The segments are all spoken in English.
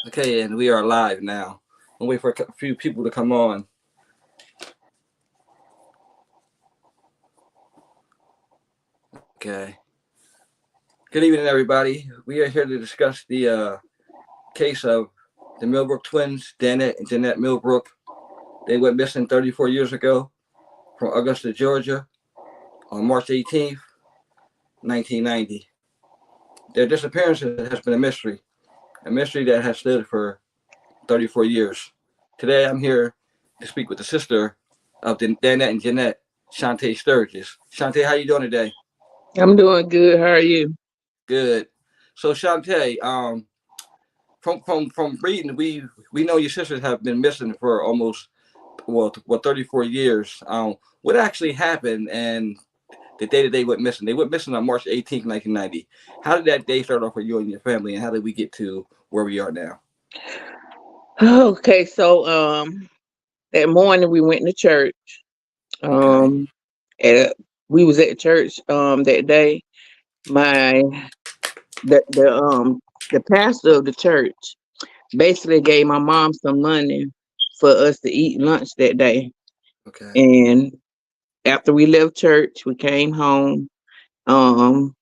Okay, and we are live now. We'll wait for a few people to come on. Okay. Good evening, everybody. We are here to discuss the case of the Millbrook twins, Dannette and Jeannette Milbrook. They went missing 34 years ago from Augusta, Georgia, on March 18th, 1990. Their disappearance has been a mystery that has stood for 34 years. Today, I'm here to speak with the sister of the Dannette and Jeannette, Shanta Sturgis. Shanta, how you doing today? I'm doing good. How are you? Good. So Shantae, from reading, we know your sisters have been missing for almost 34 years. What actually happened and the day that they went missing? They went missing on March 18th, 1990. How did that day start off for you and your family, and how did we get to where we are now? Okay, so that morning we went to church. Okay. Um at, we was at church that day. My the pastor of the church basically gave my mom some money for us to eat lunch that day. Okay. And after we left church, we came home. Um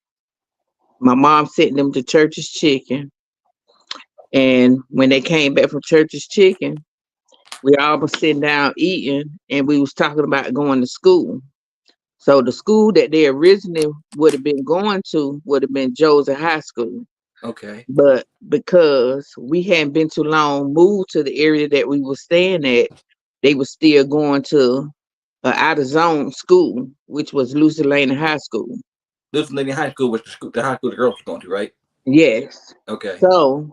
my mom sent them to church's chicken. And when they came back from church's chicken, we all was sitting down eating and we was talking about going to school. So the school that they originally would have been going to would have been Joseph High School. Okay. But because we hadn't been too long moved to the area that we were staying at, they were still going to out of zone school, which was Lucy Lane High School. This Lady High School was the high school the girls was going to, right? Yes. Okay. So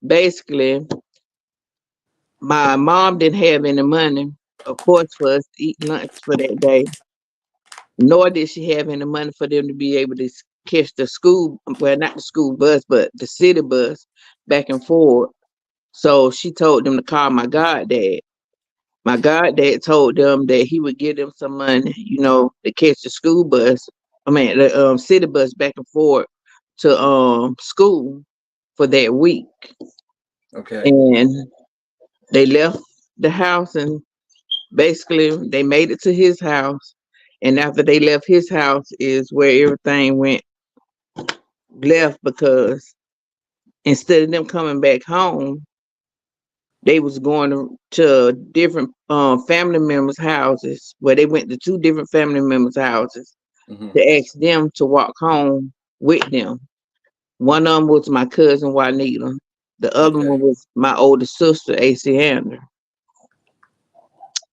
basically my mom didn't have any money, of course, for us to eat lunch for that day, nor did she have any money for them to be able to catch the school, well, not the school bus, but the city bus back and forth. So she told them to call my goddad. My goddad told them that he would give them some money, to catch the school bus. I mean, the city bus back and forth to school for that week. Okay. And they left the house and basically they made it to his house. And after they left his house is where everything went left because instead of them coming back home, they was going to different family members' houses where they went to two different family members' houses Mm-hmm. to ask them to walk home with them. One of them was my cousin Juanita. The other Okay. one was my older sister, AC Hander.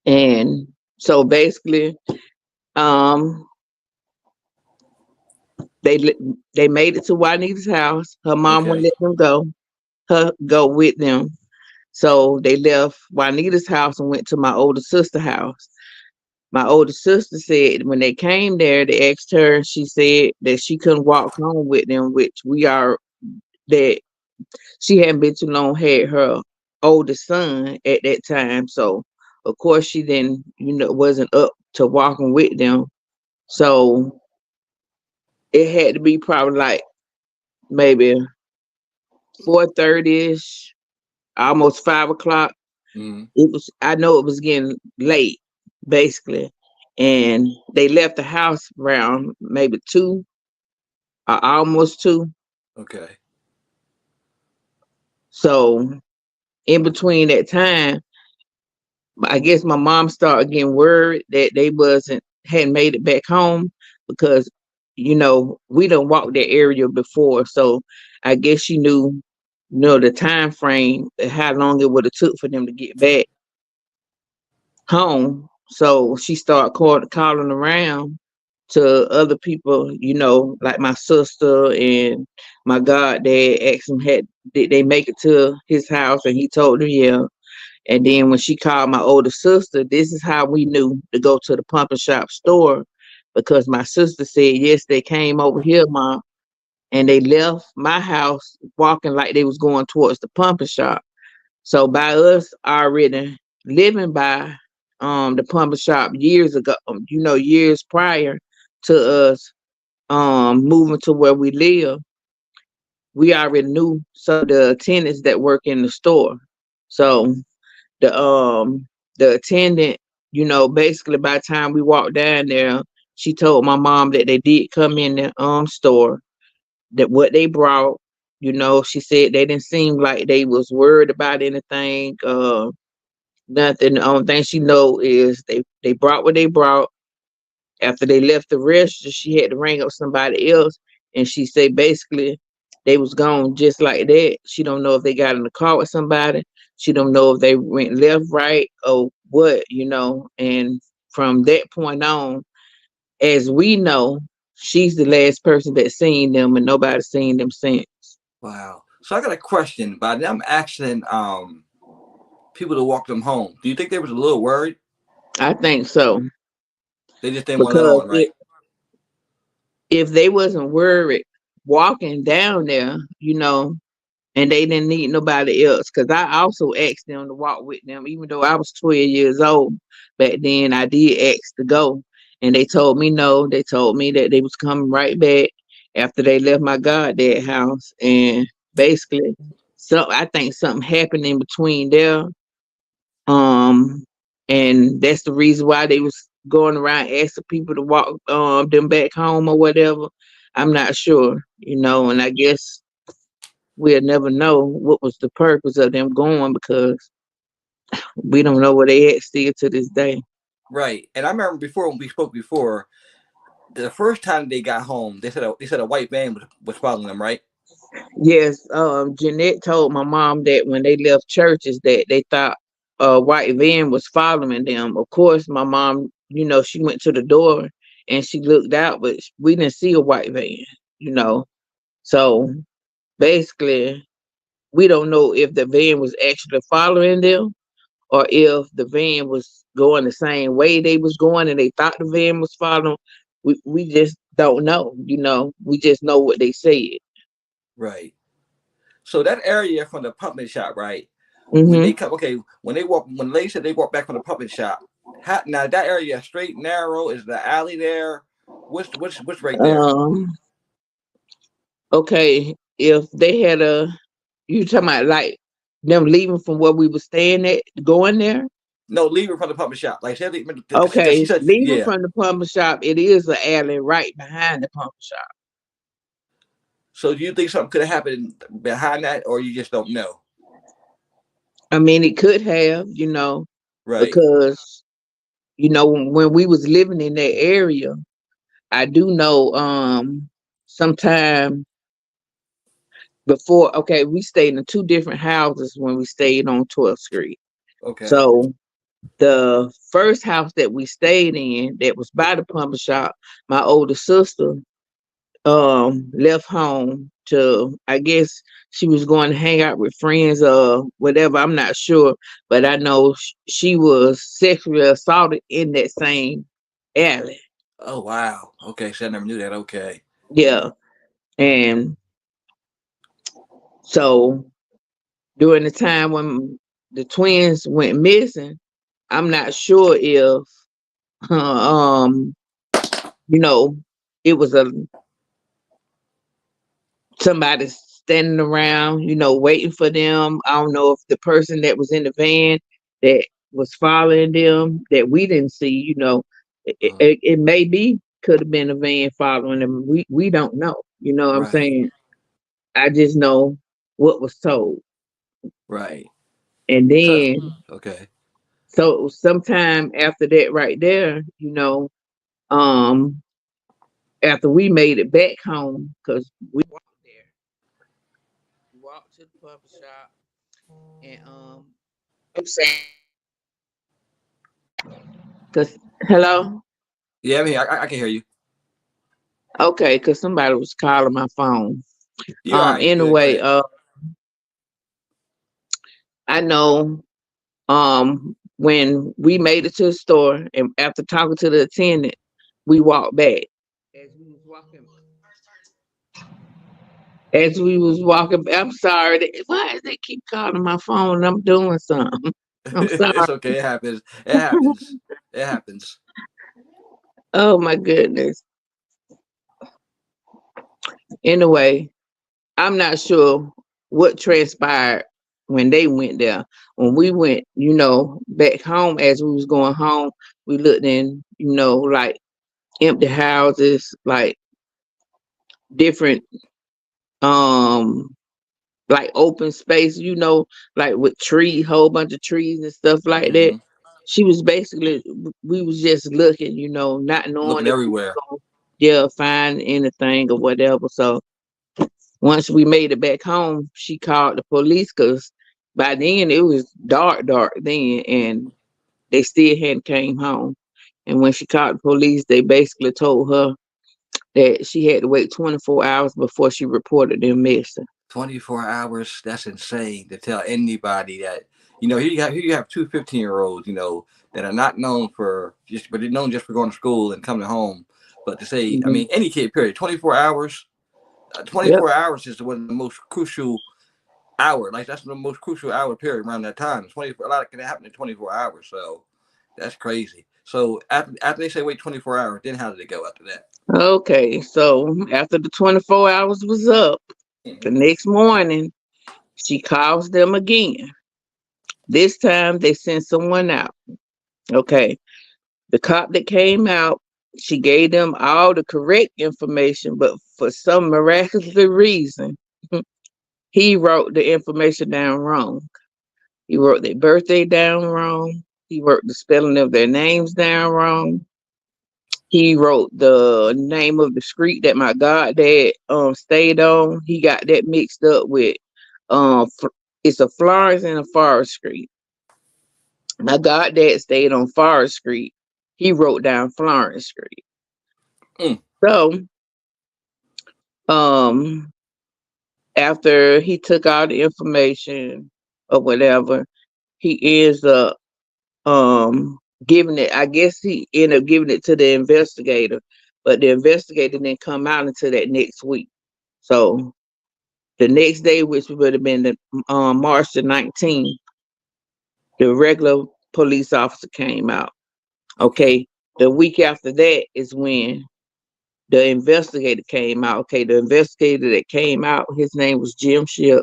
And so basically, um, they they made it to Juanita's house. Her mom wouldn't Okay. let them go with them. So they left Juanita's house and went to my older sister's house. My older sister said when they came there, they asked her, she said that she couldn't walk home with them, which we are that she hadn't been too long, had her oldest son at that time. So of course she then, wasn't up to walking with them. So it had to be probably like maybe 4:30 ish, almost 5 o'clock. Mm-hmm. I know it was getting late, basically. And they left the house around maybe 2 or almost 2. Okay. So in between that time, I guess my mom started getting worried that they hadn't made it back home because we don't walk that area before. So I guess she knew, the time frame, how long it would have took for them to get back home. So she started calling around to other people, like my sister and my goddad, asked him did they make it to his house, and he told her yeah. And then when she called my older sister, this is how we knew to go to the pump and shop store because my sister said yes, they came over here, mom, and they left my house walking like they was going towards the pump and shop. So by us already living by the pump and shop years ago, years prior to us moving to where we live, we already knew some of the attendants that work in the store. So the um the attendant, basically by the time we walked down there, she told my mom that they did come in the store, that what they brought, she said they didn't seem like they was worried about anything, nothing. The only thing she know is they brought what they brought. After they left the register, she had to ring up somebody else, and she said basically they was gone just like that. She don't know if they got in the car with somebody. She don't know if they went left, right, or what. And from that point on, as we know, she's the last person that seen them, and nobody seen them since. Wow. So I got a question. By them asking people to walk them home, do you think they was a little worried? I think so, They just didn't want to let because on, right? if they wasn't worried walking down there, and they didn't need nobody else. Because I also asked them to walk with them, even though I was 12 years old back then. I did ask to go, and they told me no. They told me that they was coming right back after they left my goddad house, and basically, so I think something happened in between there, um, and that's the reason why they was going around asking people to walk them back home or whatever. I'm not sure, and I guess we'll never know what was the purpose of them going, because we don't know where they at still to this day. Right. And I remember before when we spoke before, the first time they got home, they said a white van was following them, right? Yes, Jeanette told my mom that when they left churches that they thought a white van was following them. Of course, my mom, she went to the door and she looked out, but we didn't see a white van, you know. So basically, we don't know if the van was actually following them, or if the van was going the same way they was going and they thought the van was following. We just don't know. We just know what they said. Right. So that area from the pumping shop, right? When they Hmm. come, okay, when they said they walked back from the pumping shop, now that area straight, narrow, is the alley there? What's right there? Um, okay, if they had you talking about like them leaving from where we were staying at, going there? No, leaving from the pumping shop. Like she Okay, said, leaving yeah. from the pump shop, it is an alley right behind the pump shop. So do you think something could have happened behind that, or you just don't know? I mean, it could have, Right. because when we was living in that area, I do know sometime before, okay, we stayed in two different houses when we stayed on 12th Street. Okay. So the first house that we stayed in that was by the pump shop, my older sister left home to, I guess she was going to hang out with friends or whatever, I'm not sure, but I know she was sexually assaulted in that same alley. Oh wow. Okay. So I never knew that. Okay. Yeah. And so during the time when the twins went missing, I'm not sure if um you know it was a somebody standing around, waiting for them. I don't know if the person that was in the van that was following them that we didn't see, Uh, it may be could have been a van following them. We don't know. You know what I'm right. saying? I just know what was told. Right. And So then okay. so sometime after that right there, um after we made it back home, because we walked there, walked to the pump shop, and I'm saying, cause hello, Yeah. I mean, I can hear you. okay, cause somebody was calling my phone. You all right? Good. Go Anyway, ahead. I know, when we made it to the store, and after talking to the attendant, we walked back. As we was walking, I'm sorry. Why does they keep calling my phone? And I'm doing something. I'm sorry. It's okay. It happens. It happens. It happens. Oh my goodness. Anyway, I'm not sure what transpired when they went there. When we went, back home as we was going home, we looked in, like empty houses, like different um like open space, like with whole bunch of trees and stuff like that. Hmm. She was basically we was just looking, not knowing Looking if we was everywhere. gonna find anything or whatever. So once we made it back home, she called the police because by then it was dark then, and they still hadn't came home. And when she called the police, they basically told her that she had to wait 24 hours before she reported them missing. 24 hours. That's insane to tell anybody that. Here you have two 15-year-olds, that are not known for just, but they're known just for going to school and coming home. But to say, I Hmm. mean, any kid, period, 24 hours. Yep. 24 hours is one of the most crucial hour. Like that's the most crucial hour period around that time. 24. A lot can happen in 24 hours. So that's crazy. So after they say wait 24 hours, then how did it go after that? Okay, so after the 24 hours was up, the Hmm. next morning she calls them again. This time they sent someone out. Okay, the cop that came out, she gave them all the correct information, but for some miraculous reason, he wrote the information down wrong. He wrote their birthday down wrong. He wrote the spelling of their names down wrong. He wrote the name of the street that my goddad stayed on. He got that mixed up with it's a Florence and a Forest Street. My goddad stayed on Forest Street. He wrote down Florence Street. Mm. So um after he took all the information or whatever, he ends up giving it. I guess he ended up giving it to the investigator, but the investigator didn't come out until that next week. So the next day, which would have been the March the 19th, the regular police officer came out. Okay. Okay. The week after that is when the investigator came out. Okay, the investigator that came out, his name was Jim Ship.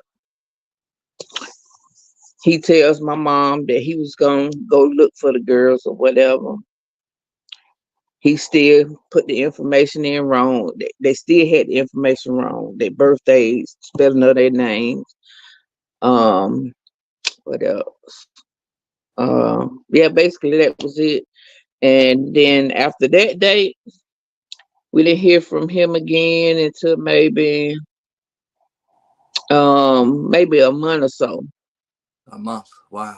He tells my mom that he was gonna go look for the girls or whatever. He still put the information in wrong. They still had the information wrong. Their birthdays, spelling of their names. Um, what else? Yeah, basically that was it. And then after that date, we didn't hear from him again until maybe a month or so. A month. Wow.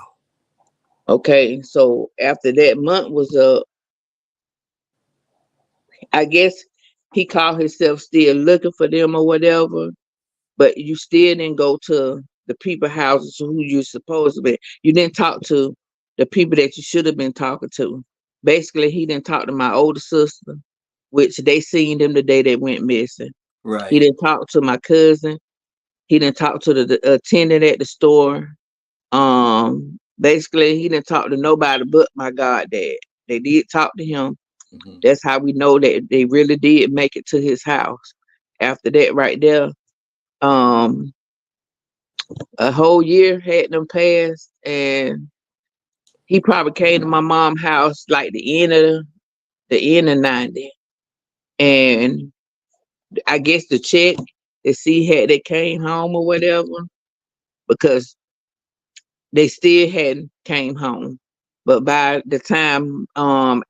Okay, so after that month was up, I guess he called himself still looking for them or whatever, but you still didn't go to the people houses who you supposed to be. You didn't talk to the people that you should have been talking to. Basically, he didn't talk to my older sister, which they seen them the day they went missing. He Right. didn't talk to my cousin. He didn't talk to the attendant at the store. Basically, he didn't talk to nobody but my goddad. They did talk to him. Hmm. That's how we know that they really did make it to his house. After that, right there, um, a whole year had them passed, and he probably came to my mom's house like the end of 90. And I guess to check to see had they came home or whatever, because they still hadn't came home. But by the time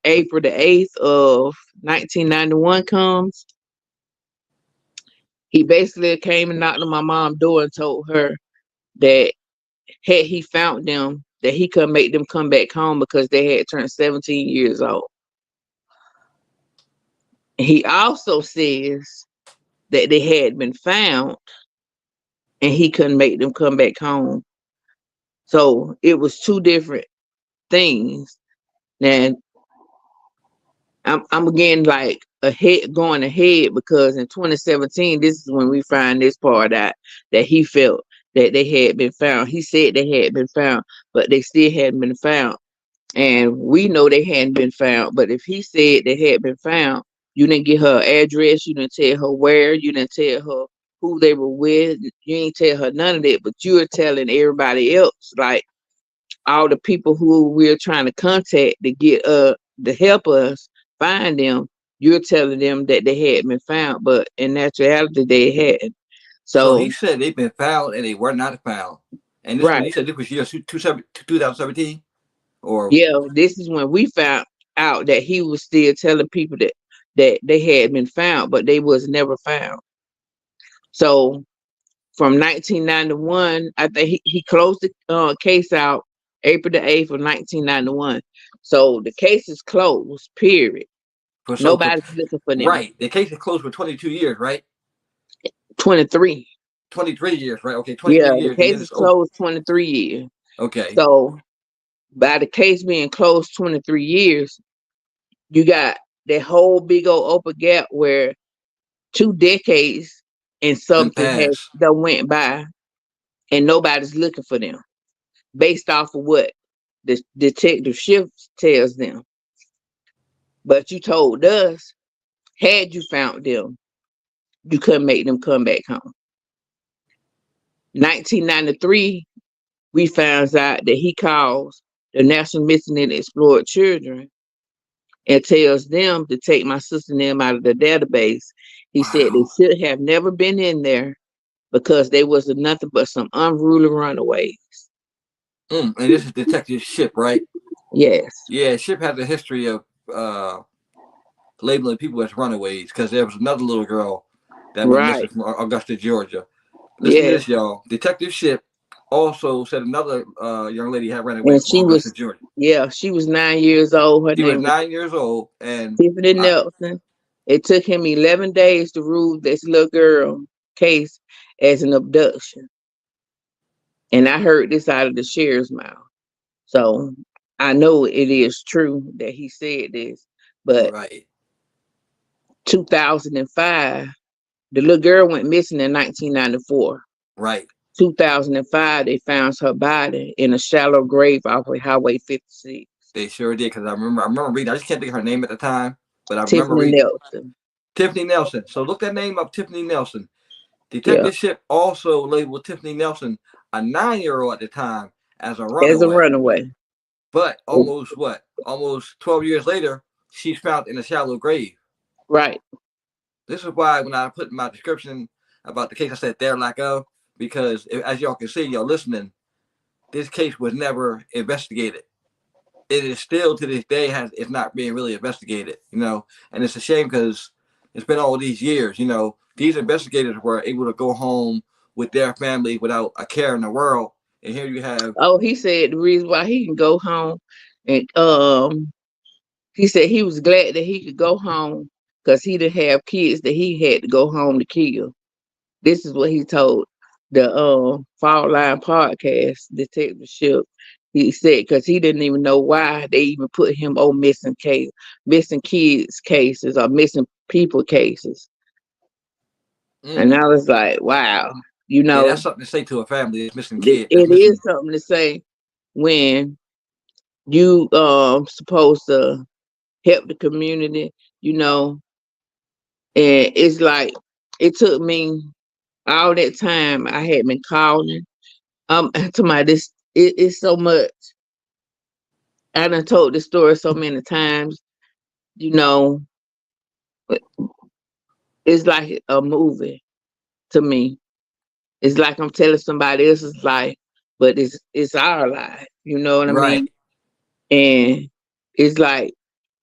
April the 8th of 1991 comes, he basically came and knocked on my mom's door and told her that had he found them, that he could make them come back home because they had turned 17 years old. He also says that they had been found and he couldn't make them come back home. So it was two different things. Now I'm again like going ahead because in 2017, this is when we find this part out that he felt that they had been found. He said they had been found, but they still hadn't been found. And we know they hadn't been found. But if he said they had been found, you didn't get her address, you didn't tell her where, you didn't tell her who they were with. You ain't tell her none of that, but you're telling everybody else, like all the people who we're trying to contact to get to help us find them. You're telling them that they hadn't been found, but in actuality they hadn't. So he So said they've been found and they were not found. And this was, right, he said this was year 2017 or yeah, this is when we found out that he was still telling people that they had been found, but they was never found. So from 1991, I think he closed the case out April the 8th of 1991. So the case is closed, period. for so for Nobody's looking for them. right. The case is closed for 22 years, right? 23. 23 years, right? Okay, Yeah, 23 the years, and case then is it's open. closed 23 years. Okay, So by the case being closed 23 years, you got that whole big old open gap where 2 decades and then something has pass. done went by and nobody's looking for them based off of what the detective shift tells them. But you told us, had you found them, you couldn't make them come back home. 1993, we found out that he calls the National Missing and Explored Children and tells them to take my sister and them out of the database. He said they Wow. should have never been in there because they was nothing but some unruly runaways. And this is Detective Ship, right? Yes. Yeah, Ship has a history of uh, labeling people as runaways because there was another little girl that went missing Right. from Augusta, Georgia. Listen to Yes. this, y'all. Detective Ship also said another young lady had ran away And from she Augusta, was, Georgia. yeah, she was 9 years old. Her She was name was 9 years old, and Tiffany I, Nelson. It took him 11 days to rule this little girl case as an abduction. And I heard this out of the sheriff's mouth. So I know it is true that he said this. But right, 2005, the little girl went missing in 1994. right. 2005, they found her body in a shallow grave off of Highway 56. They sure did because I remember reading. I just can't think of her name at the time, but I remember Tiffany reading Nelson. Tiffany Nelson. So look that name up, Tiffany Nelson. Yeah, Detective Ship also labeled Tiffany Nelson, a 9-year-old at the time, as a as a runaway. runaway. But almost what? Almost 12 years later, she's found in a shallow grave. Right. This is why when I put in my description about the case, I said there lack of, because as y'all can see, y'all listening, this case was never investigated. It is still to this day it's not being really investigated, and it's a shame because it's been all these years, these investigators were able to go home with their family without a care in the world, and here you have Oh, he said the reason why he can go home and he said he was glad that he could go home because he didn't have kids that he had to go home to kill. This is what he told the Fall Line podcast detective ship. He said because he didn't even know why they even put him on missing kids cases or missing people cases. And mm, I was like, wow, you yeah, know, that's something to say to a family that's missing it kid, that's is missing. something to say when you supposed to help the community, you know, and it's like it took me all that time I had been calling. To my this it's so much. I done told this story so many times, you know, it's like a movie to me. It's like I'm telling somebody else's life, but it's our life, you know what I Right. mean? And it's like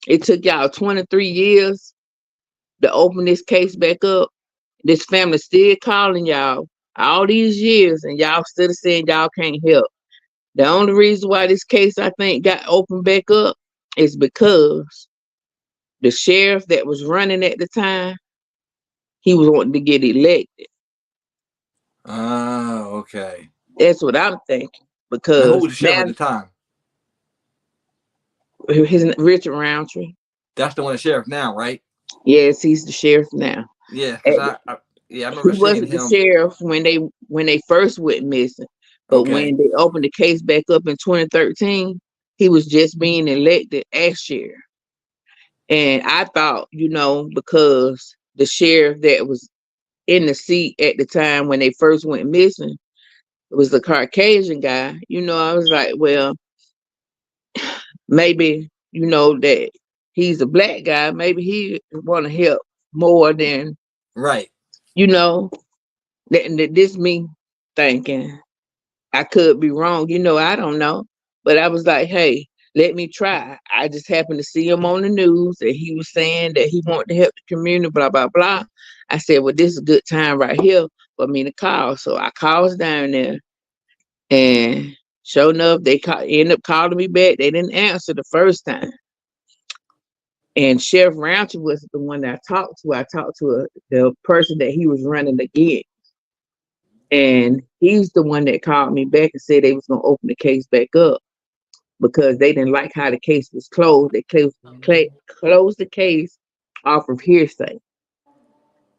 it took y'all 23 years to open this case back up. This family still calling y'all all these years, and y'all still saying y'all can't help. The only reason why this case I think got opened back up is because the sheriff that was running at the time, he was wanting to get elected. Oh, okay. That's what I'm thinking. And who Because was the sheriff now at the time? his Richard Roundtree, That's the one the sheriff now, right? yes, he's the sheriff now. Yeah, because And yeah, I he remember seeing wasn't the him. sheriff when they first went missing, but Okay. when they opened the case back up in 2013, he was just being elected as sheriff. And I thought, because the sheriff that was in the seat at the time when they first went missing. It was the Caucasian guy. I was like, well, maybe, that he's a black guy. Maybe he want to help more than, Right. you know, this me thinking. I could be wrong, I don't know. But I was like, hey, let me try. I just happened to see him on the news and he was saying that he wanted to help the community, blah, blah, blah. I said, well, this is a good time right here for me to call. So I calls down there and sure enough, they end up calling me back. They didn't answer the first time. And Sheriff Rancher was the one that I talked to. I talked to the person that he was running against. And he's the one that called me back and said they was going to open the case back up because they didn't like how the case was closed. They closed the case off of hearsay.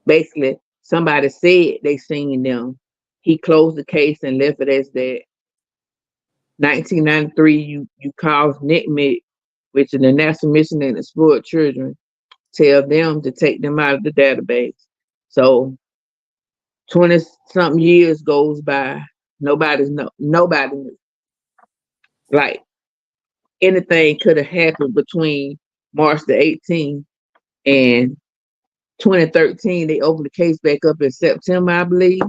Basically, somebody said they seen them. He closed the case and left it as that. 1993, you call NICMIC, which is the National Mission and Explored Children, tell them to take them out of the database. So 20-something years goes by. Nobody knew. Like anything could have happened between March the 18th and 2013. They opened the case back up in September, I believe.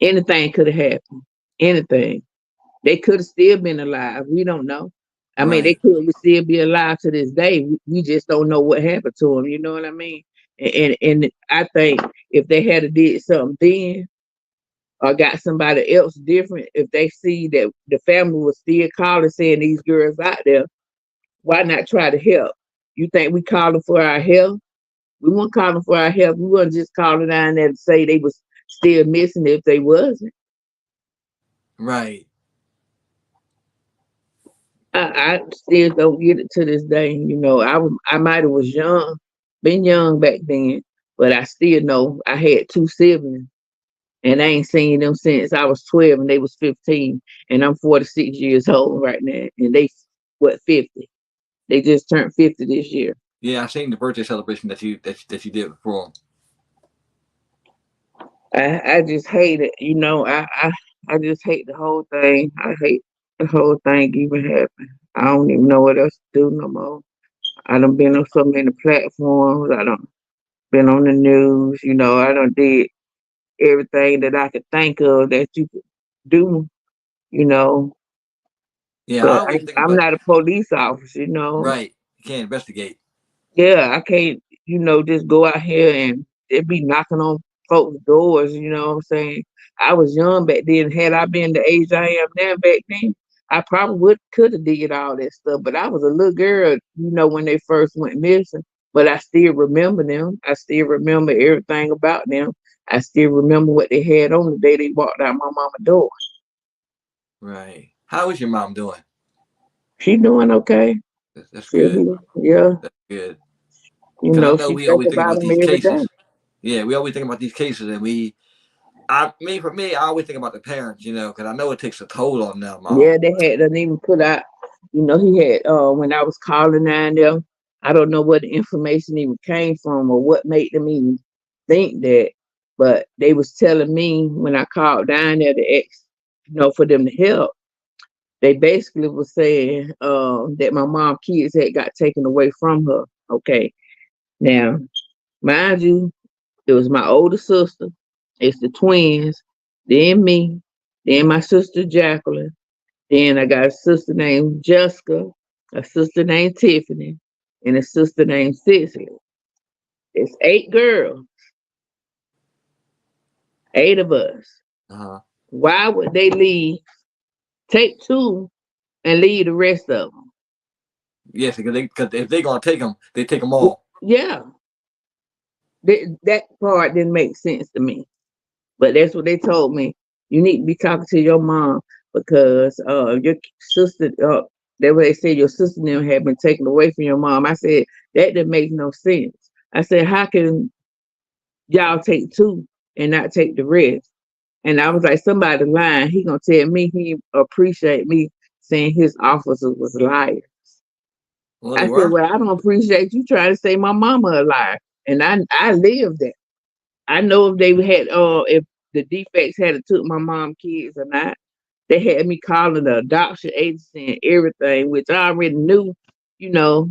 Anything could have happened. Anything. They could have still been alive. We don't know. I mean, they could still be alive to this day. We just don't know what happened to them. You know what I mean? And I think if they had did something then or got somebody else different, if they see that the family was still calling saying these girls out there, why not try to help? You think we calling for our help? We weren't calling for our help. We weren't just calling down there to say they was still missing if they wasn't. Right. I still don't get it to this day. I might have was young, been young back then, but I still know I had two siblings, and I ain't seen them since I was 12 and they was 15, and I'm 46 years old right now, and they 50? They just turned 50 this year. Yeah, I seen the birthday celebration that you did for them. I just hate it. I just hate the whole thing. I hate the whole thing even happened. I don't even know what else to do no more. I done been on so many platforms. I done been on the news. I done did everything that I could think of that you could do. You know, Yeah, I but always think I'm about not a police officer. right. You can't investigate. Yeah, I can't. Just go out here and it be knocking on folks' doors. You know what I'm saying? I was young back then. Had I been the age I am now back then, I probably could have did all that stuff. But I was a little girl, when they first went missing. But I still remember them. I still remember everything about them. I still remember what they had on the day they walked out my mama's door. Right. How is your mom doing? She doing okay. That's good. Yeah. That's good. Because I know She we think always think about about them these every day. cases. Yeah, we always think about these cases, and for me, I always think about the parents, because I know it takes a toll on them. Yeah, they didn't even put out, he had, when I was calling down there, I don't know what the information even came from or what made them even think that, but they was telling me when I called down there to ask, for them to help, they basically was saying that my mom kids had got taken away from her. Okay. Now, mind you, it was my older sister, it's the twins, then me, then my sister Jacqueline. Then I got a sister named Jessica, a sister named Tiffany, and a sister named Cicely. It's 8 girls, 8 of us. Uh-huh. Why would they take 2 and leave the rest of them? Yes, because if they're gonna take them, they take them all. Yeah, that part didn't make sense to me. But that's what they told me. You need to be talking to your mom because your sister, that way they said your sister now had been taken away from your mom. I said, that didn't make no sense. I said, how can y'all take 2 and not take the rest? And I was like, somebody lying. He gonna tell me he appreciate me saying his officers was liars. Well, I they said, were. well, I don't appreciate you trying to say my mama a liar. And I lived that. I know if they had if the defects had took my mom kids or not. They had me calling the adoption agency and everything, which I already knew, you know,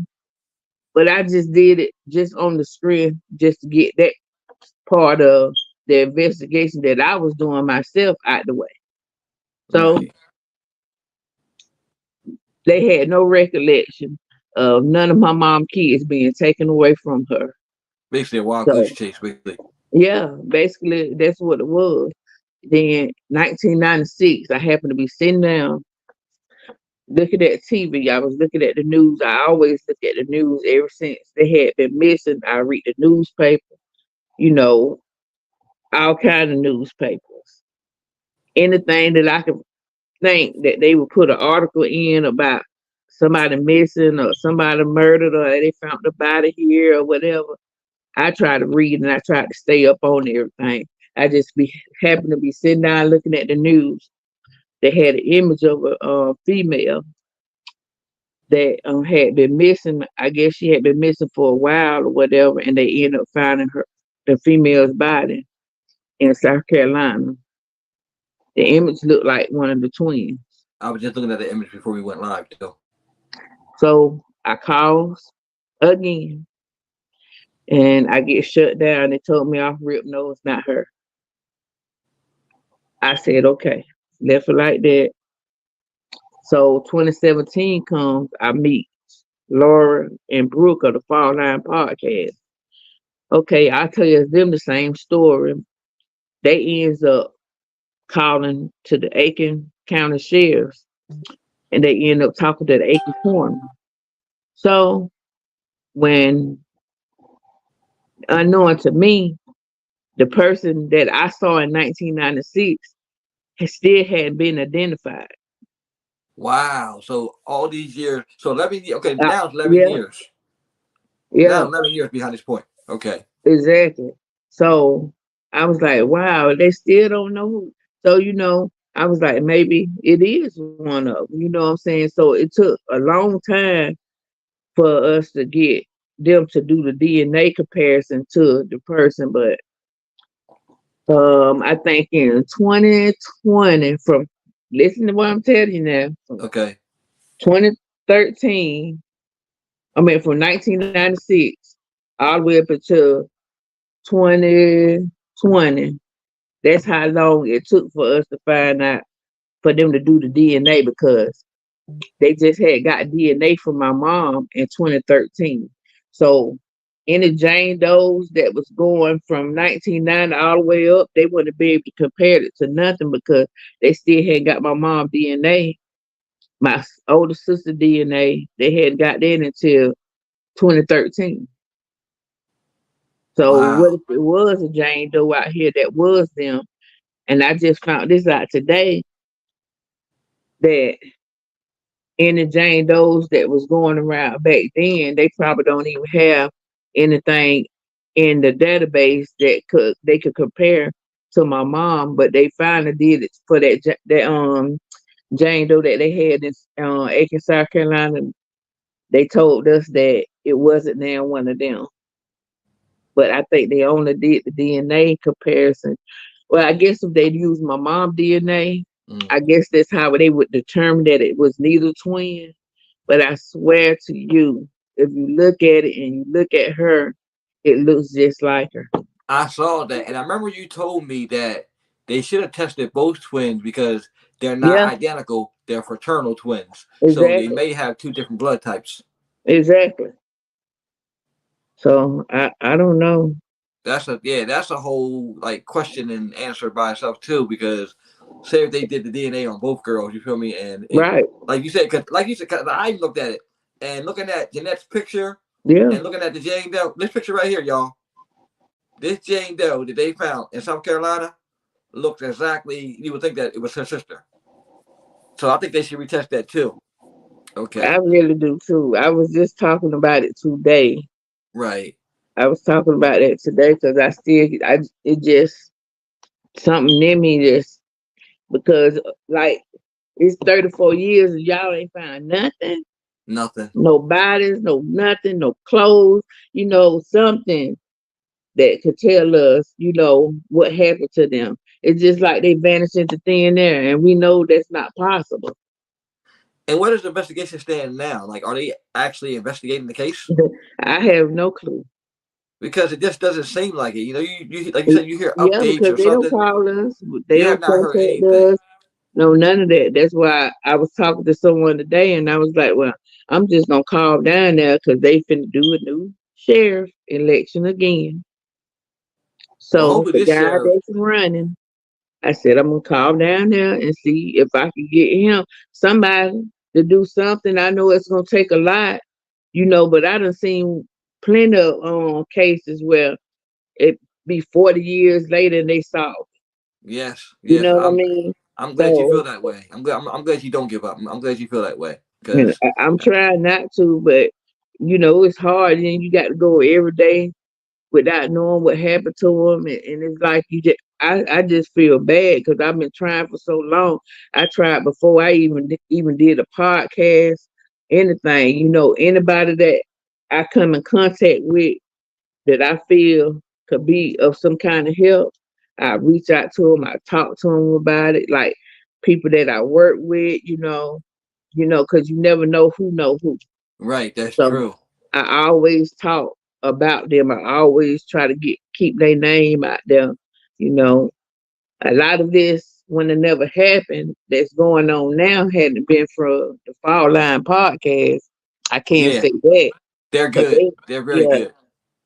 but I just did it just on the screen just to get that part of the investigation that I was doing myself out the way. So Right. they had no recollection of none of my mom kids being taken away from her. Basically a wild goose So chase, basically. yeah, basically that's what it was. Then 1996, I happened to be sitting down looking at TV. I was looking at the news. I always look at the news ever since they had been missing. I read the newspaper, you know, all kind of newspapers. Anything that I could think that they would put an article in about somebody missing or somebody murdered or they found the body here or whatever. I try to read and I try to stay up on everything. I just be happen to be sitting down looking at the news. They had an image of a female that had been missing. I guess she had been missing for a while or whatever, and they ended up finding her, the female's body in South Carolina. The image looked like one of the twins. I was just looking at the image before we went live, too. So I called again, and I get shut down. They told me off rip, no, it's not her. I said, okay, left it like that. So 2017 comes, I meet Laura and Brooke of the Fall Line podcast. Okay, I tell you them the same story. They ends up calling to the Aiken County Sheriffs and they end up talking to the Aiken Coroner. So when unknown to me, the person that I saw in 1996 still hadn't been identified. Wow. So all these years. So 11 years. Okay, Uh, now it's 11 yeah, years. Now yeah, 11 years behind this point. Okay. exactly. So I was like, wow, they still don't know who. So, I was like, maybe it is one of them. You know what I'm saying? So it took a long time for us to get them to do the DNA comparison to the person. But I think in 2020, from listen to what I'm telling you now, from Okay. 2013, I mean from 1996 all the way up until 2020. That's how long it took for us to find out for them to do the DNA because they just had got DNA from my mom in 2013. So any Jane Does that was going from 1990 all the way up, they wouldn't be able to compare it to nothing because they still hadn't got my mom DNA, my older sister DNA. They hadn't got that until 2013. So what Wow. if it was a Jane Doe out here that was them? And I just found this out today that any Jane Does that was going around back then, they probably don't even have anything in the database that they could compare to my mom, but they finally did it for that Jane Doe that they had in Aiken, South Carolina. They told us that it wasn't now one of them, but I think they only did the DNA comparison. Well, I guess if they'd used my mom DNA, Mm. I guess that's how they would determine that it was neither twin. But I swear to you, if you look at it and you look at her, it looks just like her. I saw that, and I remember you told me that they should have tested both twins because they're not Yeah, identical. They're fraternal twins, so they exactly. may have two different blood types. Exactly. So I don't know. That's a whole like question and answer by itself too. Because say if they did the DNA on both girls, you feel me? And it Right. like you said, cause I looked at it and looking at Jeanette's picture Yeah. and looking at the Jane Doe. This picture right here, y'all. This Jane Doe that they found in South Carolina looks exactly. You would think that it was her sister. So I think they should retest that too. I Okay. really do too. I was just talking about it today. Right. I was talking about it today because it just something in me just because like it's 34 years and y'all ain't found nothing, Nothing. no bodies, no nothing, no clothes, something. that could tell us, what happened to them. It's just like they vanished into thin air, and we know that's not possible. And where does the investigation stand now? Like, are they actually investigating the case? I have no clue. Because it just doesn't seem like it. You like you said, you hear Yeah, updates because or they don't something. call us, they You have don't not heard contact anything, us. No, none of that. That's why I was talking to someone today, and I was like, "Well, I'm just gonna call down there because they finna do a new sheriff election again." well, So hopefully the this guy sheriff. that's running, I said I'm gonna call down there and see if I can get him somebody to do something. I know it's gonna take a lot, but I done seen plenty of cases where it be 40 years later and they solve. Yes, You yes. know what I mean? I'm glad you So feel that way. I'm glad you don't give up. I'm glad you feel that way and because I'm trying not to, but it's hard, and you got to go every day without knowing what happened to them, and it's like I just feel bad because I've been trying for so long. I tried before I even did a podcast, anything. Anybody that I come in contact with that I feel could be of some kind of help, I reach out to them. I talk to them about it, like people that I work with. Because you never know who. right, that's So true. I always talk about them. I always try to keep their name out there. You know, a lot of this when it never happened that's going on now hadn't been for the Fall Line podcast. I can't Yeah, say that they're because good. They're very yeah, good.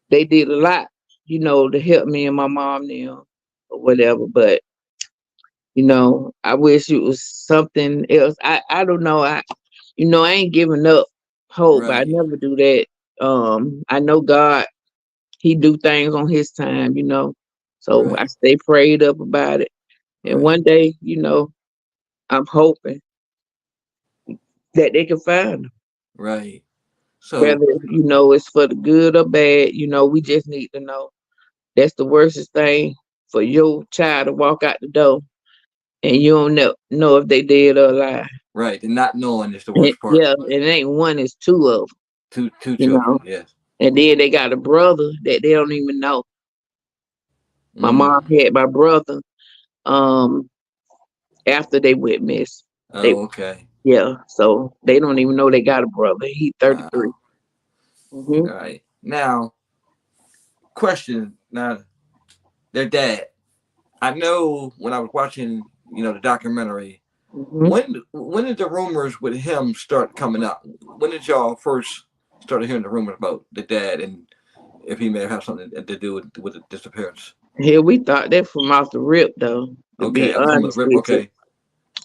they did a lot, to help me and my mom now or whatever. But I wish it was something else. I don't know. I ain't giving up hope. I Right, never do that. I know God, He do things on His time. So I right, stay prayed up about it. And right, one day, I'm hoping that they can find them. right. So Whether, it's for the good or bad, we just need to know. That's the worstest thing for your child to walk out the door and you don't know if they dead or alive. right, and not knowing is the And worst part. yeah, it ain't one, it's two of them, Two you know. children. Yes. And then they got a brother that they don't even know. My Mm. mom had my brother um after they went missing. They Oh, okay. Yeah, so they don't even know they got a brother. He 33. Wow. Mm-hmm. All right. Now, question. Now, their dad. I know when I was watching, the documentary. Mm-hmm. When did the rumors with him start coming up? When did y'all first started hearing the rumors about the dad and if he may have had something to do with the disappearance? Here we thought that from off the rip though, to Okay, be from the honest rip. with you. Okay,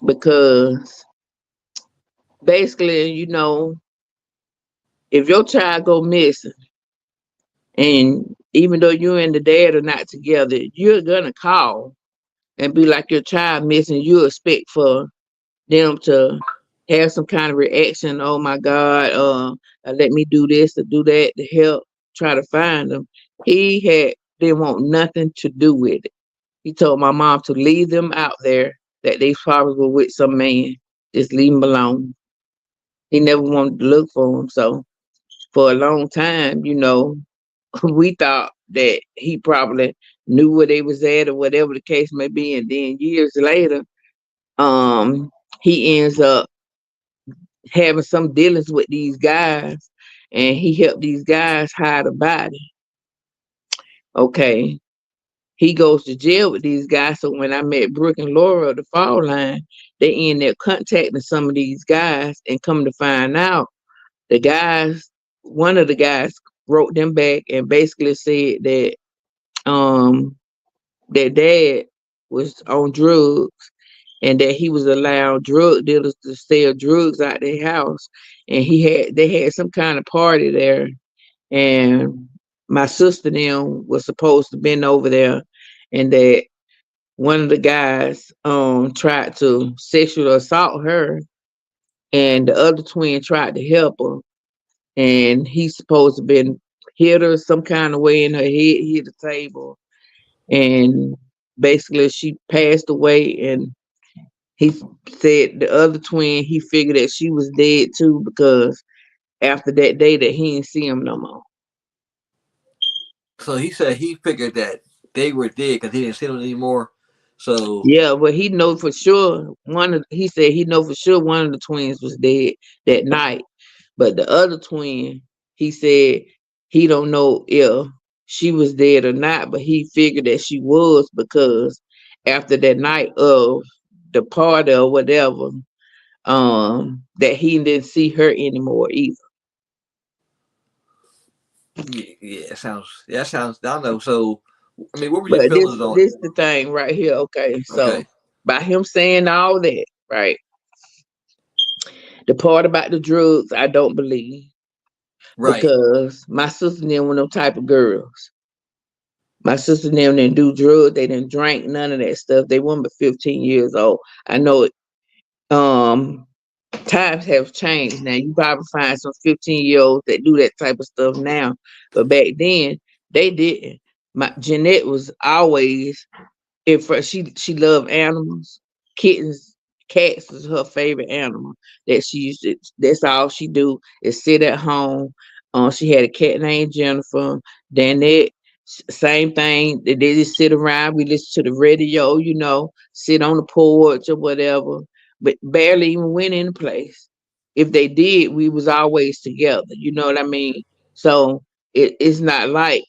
Because basically, if your child go missing and even though you and the dad are not together, you're gonna call and be like your child missing, you expect for them to have some kind of reaction. Oh my God, let me do this or do that to help try to find them. He didn't want nothing to do with it. He told my mom to leave them out there, that they probably were with some man. Just leave them alone. He never wanted to look for them. So for a long time, we thought that he probably knew where they was at or whatever the case may be. And then years later, um, he ends up having some dealings with these guys, and he helped these guys hide a body. Okay. He goes to jail with these guys. So when I met Brooke and Laura of the Fall Line, they end up contacting some of these guys and come to find out the guys, one of the guys wrote them back and basically said that their dad was on drugs and that he was allowing drug dealers to sell drugs out their house. And they had some kind of party there. And my sister and them was supposed to been over there, and that one of the guys tried to sexually assault her, and the other twin tried to help her, and he's supposed to been hit her some kind of way in her head, hit the table, and basically she passed away. And he said the other twin, he figured that she was dead too, because after that day that he didn't see him no more. So he said he figured that they were dead because he didn't see them anymore. So Yeah, but he know for sure he said he know for sure one of the twins was dead that night. But the other twin, he said he don't know if she was dead or not, but he figured that she was because after that night of the party or whatever, that he didn't see her anymore either. yeah, that sounds. I don't know. So I mean, what were your But this feelings on? this the thing right here. Okay, so Okay, by him saying all that, right? The part about the drugs, I don't believe right. because my sister and them were no type of girls. My sister and them didn't do drugs. They didn't drink none of that stuff. They weren't but 15 years old. I know it. Times have changed now. You probably find some 15-year-olds that do that type of stuff now, but back then they didn't. My Jeanette was always she loved animals, kittens, cats was her favorite animal. That's all she do is sit at home. She had a cat named Jennifer. Dannette, same thing. They just sit around. We listen to the radio, sit on the porch or whatever, but barely even went in the place. If they did, we was always together. You know what I mean? So it's not like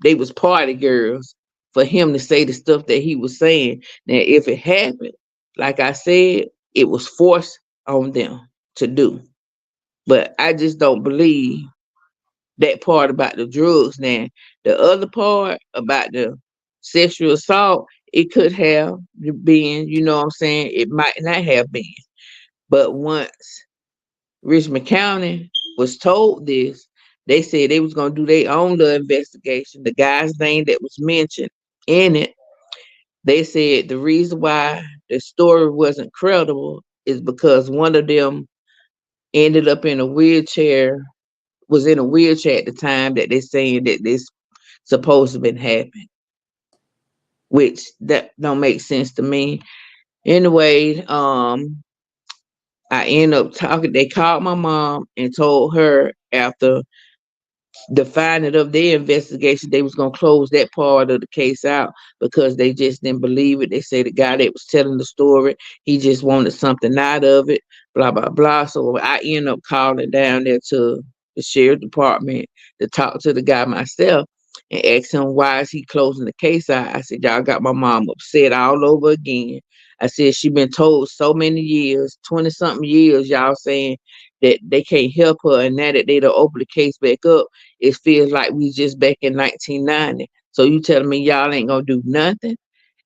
they was party girls for him to say the stuff that he was saying. Now, if it happened, like I said, it was forced on them to do. But I just don't believe that part about the drugs. Now, the other part about the sexual assault, it could have been, you know what I'm saying? It might not have been. But once Richmond County was told this, they said they was gonna do their own little investigation. The guy's name that was mentioned in it, they said the reason why the story wasn't credible is because one of them ended up in a wheelchair, was in a wheelchair at the time that they saying that this supposed to been happening, which that don't make sense to me. Anyway, I end up talking. They called my mom and told her after the finding of their investigation, they was gonna close that part of the case out because they just didn't believe it. They say the guy that was telling the story, he just wanted something out of it, blah blah blah. So I end up calling down there to the sheriff department to talk to the guy myself and ask him why is he closing the case out. I said, y'all got my mom upset all over again. I said she been told so many years, 20 something years, y'all saying that they can't help her, and now that they done open the case back up, it feels like we just back in 1990. So you telling me y'all ain't gonna do nothing?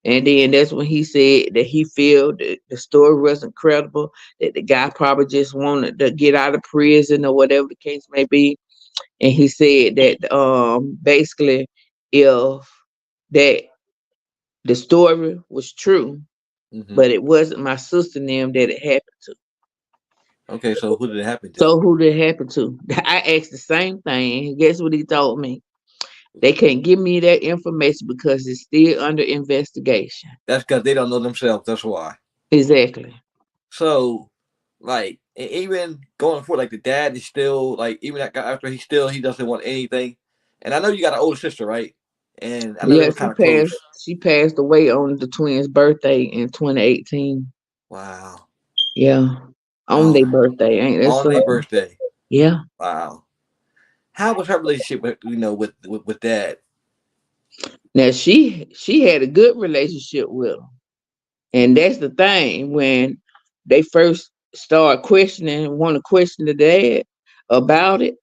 And then that's when he said that he feel that the story wasn't credible, that the guy probably just wanted to get out of prison or whatever the case may be. And he said that basically if that the story was true, Hmm. but it wasn't my sister and them that it happened to. Okay, so who did it happen to? So who did it happen to? I asked the same thing. Guess what he told me? They can't give me that information because it's still under investigation. That's because they don't know themselves. That's why. Exactly. So, like, even going forward, like the dad is still like, even after he doesn't want anything. And I know you got an older sister, right? And I know they Yeah, were kind of close. she passed away on the twins' birthday in 2018. Wow. Yeah. On Oh, their birthday. Ain't that on their so? birthday. Yeah. Wow. How was her relationship with with dad? Now she had a good relationship with him. And that's the thing. When they first start questioning, want to question the dad about it,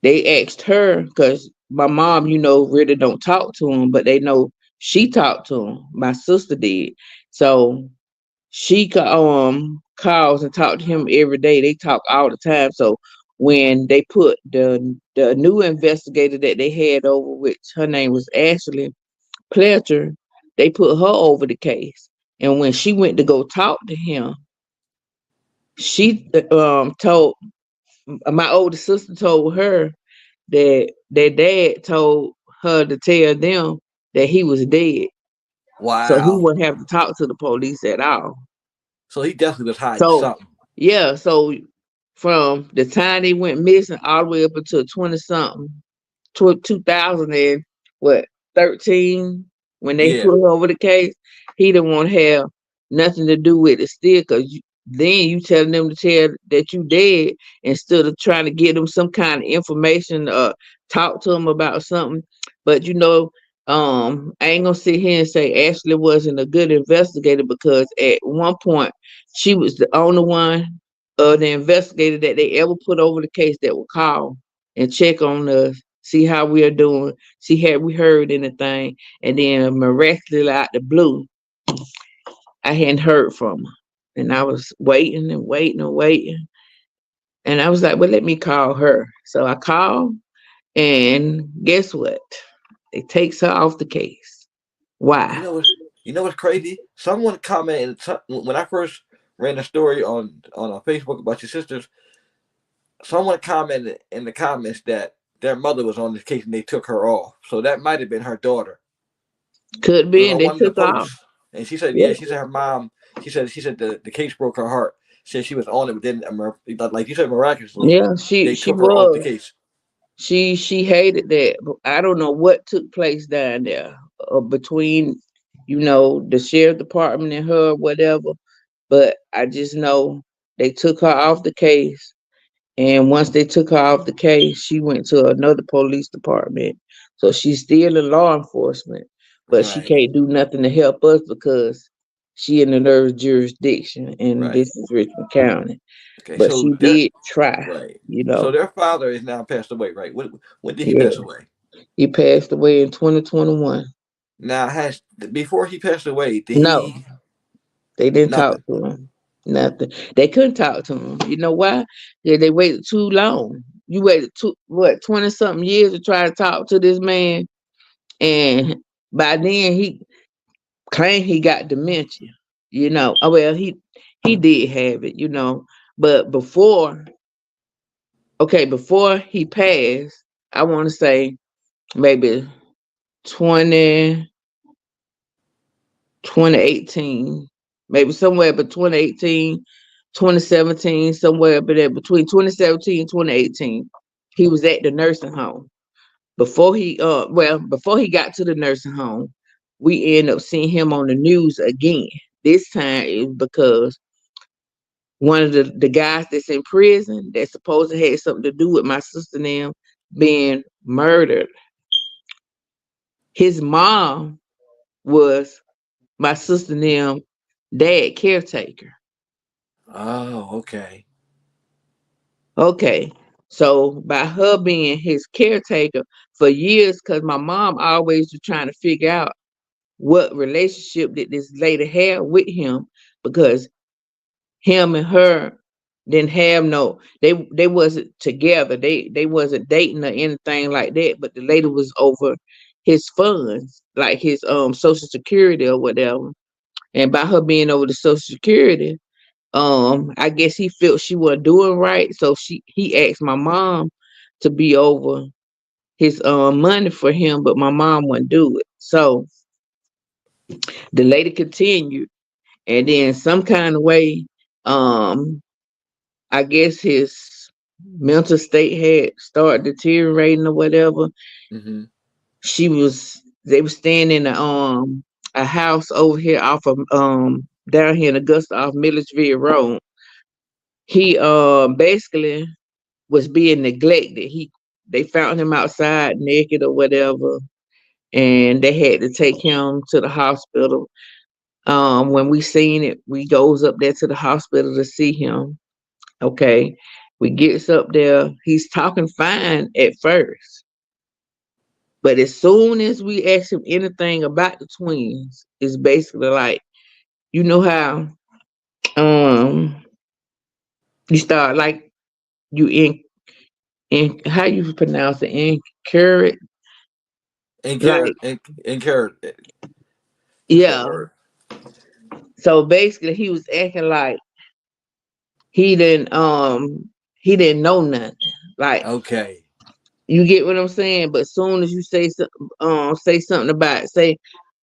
they asked her because my mom, really don't talk to him, but they know she talked to him. My sister did. So she calls and talk to him every day. They talk all the time. So when they put the new investigator that they had over, which her name was Ashley Pletcher, they put her over the case. And when she went to go talk to him, she told my older sister told her that their dad told her to tell them that he was dead. So he Wow. wouldn't have to talk to the police at all. So he definitely was hiding So something. yeah, so from the time they went missing all the way up until 20 something, 2000 and what 13 when they Yeah. put over the case, he didn't want to have nothing to do with it still, because then you telling them to tell that you dead instead of trying to get them some kind of information or talk to them about something. But I ain't gonna sit here and say Ashley wasn't a good investigator, because at one point she was the only one the investigator that they ever put over the case that would call and check on us, see how we are doing, see had we heard anything, and then miraculously out the blue, I hadn't heard from her, and I was waiting and waiting and waiting, and I was like, well, let me call her. So I called, and guess what? It takes her off the case. You Why? know what's you know what's crazy? Someone commented when I first ran a story on Facebook about your sisters. Someone commented in the comments that their mother was on this case and they took her off. So that might have been her daughter. Could It was be, and on they one of the took her off. posts, and she said, Yeah, "Yeah." She said her mom. She said the case broke her heart. She said she was on it, but then like you said, miraculously yeah, she they she took her off the was. case. She hated that. But I don't know what took place down there between, the sheriff department and her, whatever. But I just know they took her off the case. And once they took her off the case, she went to another police department. So she's still in law enforcement, but she Right, can't do nothing to help us because she in another jurisdiction, and right. this is Richmond County. Okay, But so she their did try, right. you So know. their father is now passed away, right? When did he Yeah. pass away? He passed away in 2021. Now, has before he passed away, did No, he they didn't talk nothing? to him. Nothing. They couldn't talk to him. You know why? Yeah, they waited too long. You waited 20 something years to try to talk to this man. And by then he claimed he got dementia. Oh, well, he did have it, But before he passed, I want to say maybe 20 2018, maybe somewhere between 2018, 2017, somewhere between 2017 and 2018. He was at the nursing home. Before he got to the nursing home, we end up seeing him on the news again. This time is because one of the guys that's in prison that supposed to had something to do with my sister and them being murdered. His mom was my sister and them dad caretaker. Oh, okay. Okay. So by her being his caretaker for years, because my mom always was trying to figure out what relationship did this lady have with him, because him and her didn't have they wasn't together. They wasn't dating or anything like that, but the lady was over his funds, like his social security or whatever. And by her being over the social security, I guess he felt she wasn't doing right, so he asked my mom to be over his money for him, but my mom wouldn't do it. So the lady continued, and then some kind of way, um I guess his mental state had started deteriorating or whatever. Mm-hmm. They were staying in a house over here off of down here in Augusta off Milledgeville Road. He basically was being neglected. They found him outside naked or whatever, and they had to take him to the hospital. When we seen it, we goes up there to the hospital to see him. Okay. We gets up there, he's talking fine at first. But as soon as we ask him anything about the twins, it's basically like, you know how um you start like you in how you pronounce it, encourage, And like, Garrett and Garrett, what's that yeah. word? So basically he was acting like he didn't he didn't know nothing. Like, Okay. you get what I'm saying? But as soon as you say something about, say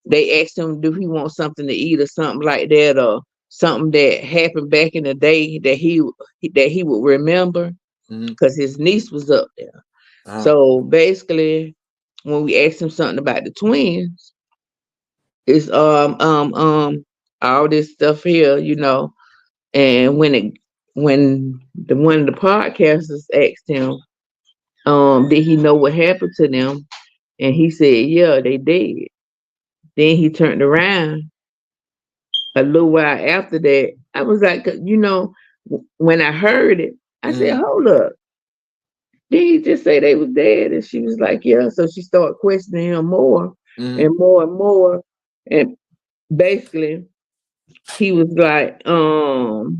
they asked him, do he want something to eat or something like that, or something that happened back in the day that he would remember, Mm-hmm. because his niece was up there. Uh-huh. So basically, when we asked him something about the twins, it's all this stuff here, and when the one of the podcasters asked him, did he know what happened to them? And he said, yeah, they did. Then he turned around a little while after that. I was like, when I heard it, I said, Mm-hmm. hold up. Did he just say they was dead? And she was like, yeah. So she started questioning him more Mm-hmm. and more and more. And basically, he was like, no,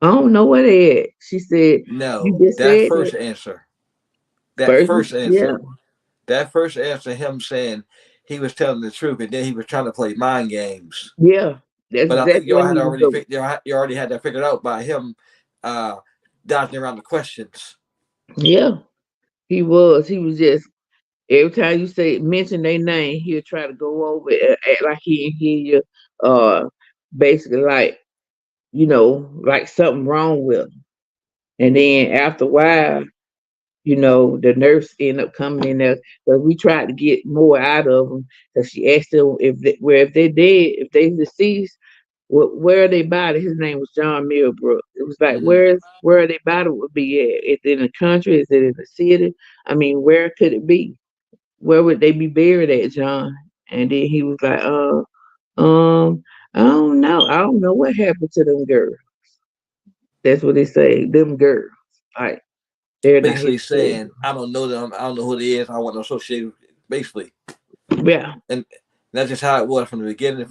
I don't know what they at. She said, you No, just that said that first answer, that first. first Yeah, answer, that first answer, him saying he was telling the truth, and then he was trying to play mind games. yeah. That's But I think exactly y'all what had he was already doing. you already had that figured out by him uh, dodging around the questions. Yeah, he was. He was just every time you say mention their name, he'll try to go over it and act like he didn't hear you. Basically like like something wrong with him. And then after a while, the nurse ended up coming in there because we tried to get more out of them. Because she asked them if they dead, if they deceased, where are they body? His name was John Milbrook. It was like Mm-hmm. where they body would be at? Is it in the country? Is it in the city? I mean, where could it be? Where would they be buried at, John? And then he was like, I don't know. I don't know what happened to them girls. That's what they say. Them girls. Like they're not his Basically children. saying, I don't know them, I don't know who they is, I want to associate with it, basically. Yeah. And that's just how it was from the beginning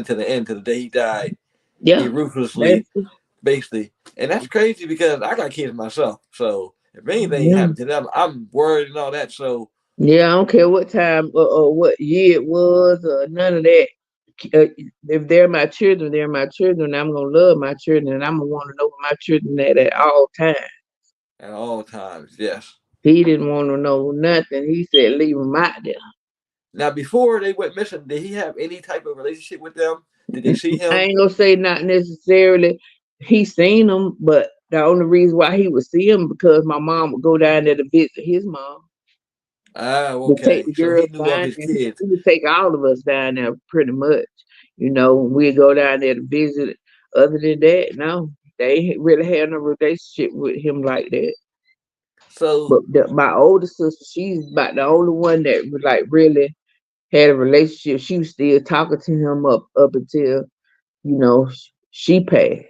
to the end, to the day he died. He Yeah. ruthlessly, That's basically. And that's crazy because I got kids myself. So if anything yeah. happened to them, I'm worried and all that. So, Yeah, I don't care what time or what year it was or none of that. If they're my children, they're my children. I'm gonna love my children, and I'm gonna want to know where my children at all times. at all times, yes. He didn't want to know nothing. He said, "Leave them out there." Now, before they went missing, did he have any type of relationship with them? Did they see I him? ain't gonna say not necessarily. He seen them, but the only reason why he would see them because my mom would go down there to visit his mom. Oh, To take okay. the So he girls knew of down his there. kids. He would take all of us down there pretty much. We'd go down there to visit. Other than that, no, they ain't really had no relationship with him like that. So, But my older sister, she's about the only one that was like really had a relationship. She was still talking to him up until she passed.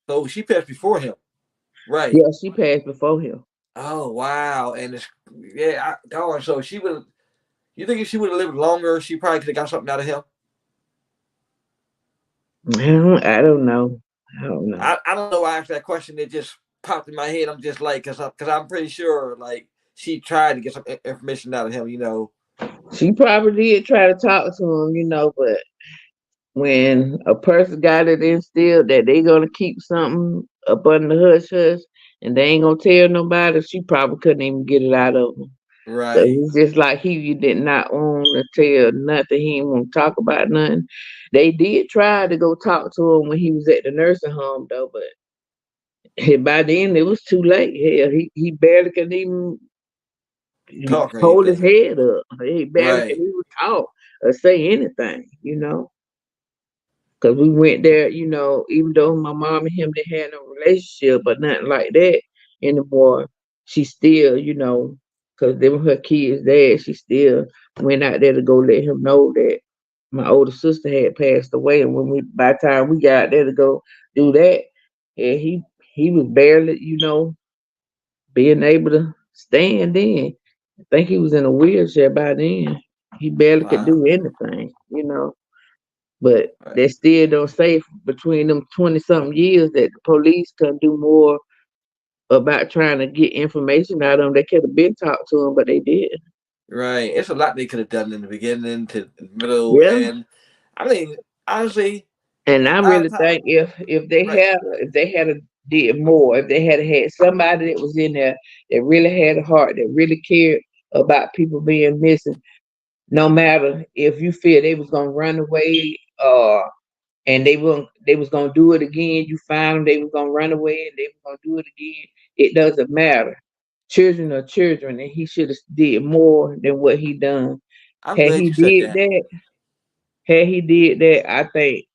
so she passed before him, right? Yeah, she passed before him. Oh, wow. And it's yeah. Darn. So she would. You think if she would have lived longer, she probably could have got something out of him? I don't know. I don't know. I don't know why I asked that question. It just popped in my head. I'm just like, cause I'm pretty sure like she tried to get some information out of him. She probably did try to talk to him, but when a person got it instilled that they gonna keep something up under the hush hush and they ain't gonna tell nobody, she probably couldn't even get it out of him. Cause Right, it's just like he did not want to tell nothing. He didn't want to talk about nothing. They did try to go talk to him when he was at the nursing home though, but by then it was too late. Hell, he barely could even talk or hold his anything. head up. He barely could Right, even talk or say anything. Cause we went there, even though my mom and him didn't have no relationship or nothing like that anymore, she still, cause they were her kids' dad, she still went out there to go let him know that my older sister had passed away. And by the time we got there to go do that, yeah, he was barely, being able to stand then. I think he was in a wheelchair by then. He barely could wow, do anything. But right, they still don't say between them 20 something years that the police can do more about trying to get information out of them. They could have been talked to them, but they did. right. It's a lot they could have done in the beginning to the middle, Yeah. and I mean, honestly, And I nine really times, think right, if they had did more, if they had somebody that was in there that really had a heart, that really cared about people being missing, no matter if you feel they was gonna run away and they was gonna do it again. You find them, they was gonna run away, and they was gonna do it again. It doesn't matter. Children are children, and he should have did more than what he done. I'm Had glad he you said did that. that, had he did that, I think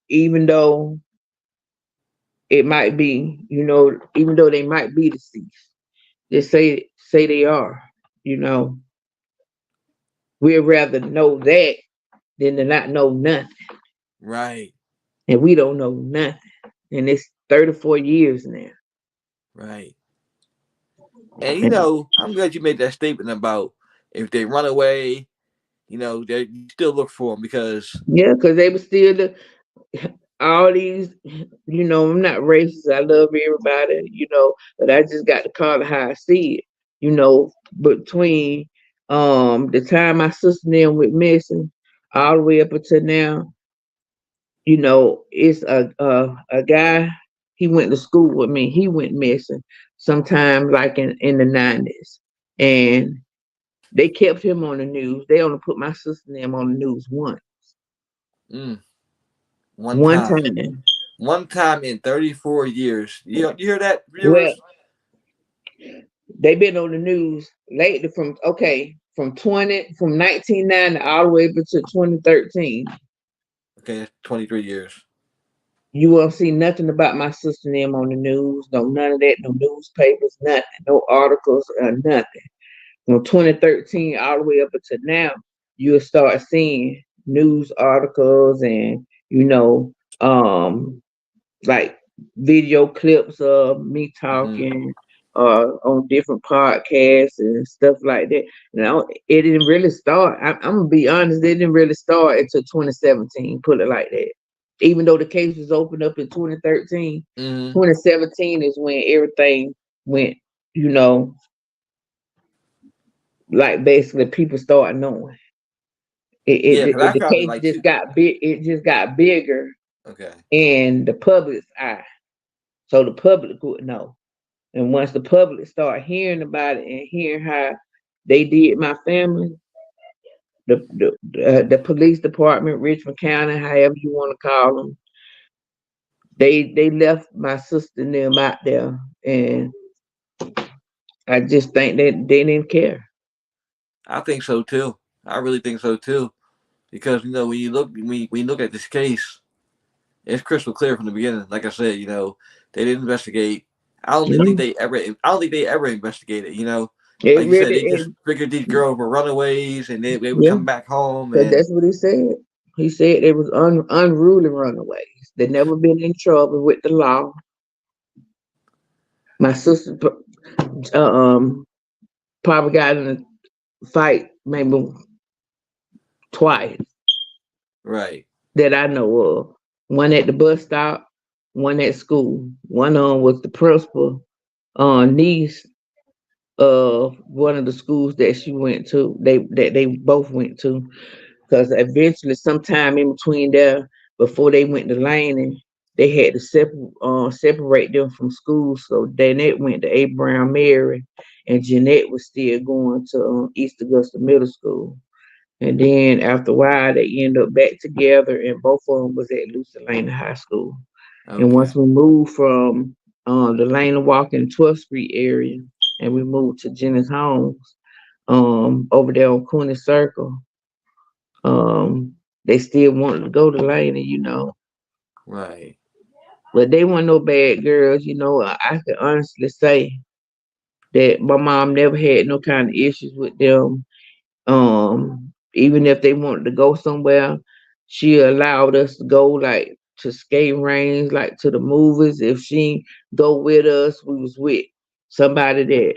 even though it might be, even though they might be deceased, just say they are, you know, we'd rather know that than to not know nothing. Right, And we don't know nothing. And it's 34 years now. right. And And I'm glad you made that statement about if they run away, you still look for them because yeah, because they were still all these, I'm not racist. I love everybody, but I just got to call it how I see it. Between the time my sister and them went missing all the way up until now, it's a guy, he went to school with me. He went missing sometime like in the 90s. And they kept him on the news. They only put my sister and them on the news mm, one one time, time. one time in 34 years. You hear that, Well, viewers? they've been on the news lately from 1990 all the way up to 2013. Okay, that's 23 years. You won't see nothing about my sister and them on the news. No, none of that. No newspapers, nothing. No articles or nothing. From 2013 all the way up until now, you'll start seeing news articles and um, like video clips of me Hmm. talking on different podcasts and stuff like that. It didn't really start. I'm gonna be honest, it didn't really start until 2017. Put it like that. Even though the case was opened up in 2013, Hmm. 2017 is when everything went. You know, like basically people started knowing. Yeah, because I The found it case like just two. got big. It just got bigger Okay. in the public's eye, so the public would know. And once the public start hearing about it and hearing how they did my family, the police department, Richmond County, however you want to call them, they left my sister and them out there, and I just think that they didn't care. I think so too. I really think so too. Because when you look at this case, it's crystal clear from the beginning. Like I said, they didn't investigate. Mm. I don't think they ever investigated. It Like you said, really they just is. figured these girls were runaways and they would Yeah, come back home because and that's what he said. He said they was unruly runaways. They never been in trouble with the law. My sister probably got in a fight maybe twice right. that I know of. One at the bus stop, one at school. One of them was the principal niece of one of the schools that she went to. They both went to, because eventually, sometime in between there, before they went to Laney, they had to separate them from school. So Dannette went to Abraham Mary, and Jeanette was still going to East Augusta Middle School. And then after a while, they ended up back together, and both of them was at Lucy High School. And once Okay. we moved from the Lane Walk and 12th Street area, and we moved to Jenny's Homes over there on Cooney Circle, they still wanted to go to Lane, Right. but they weren't no bad girls. I can honestly say that my mom never had no kind of issues with them. Even if they wanted to go somewhere, she allowed us to go like to skate range, like to the movies. If she go with us, we was with somebody that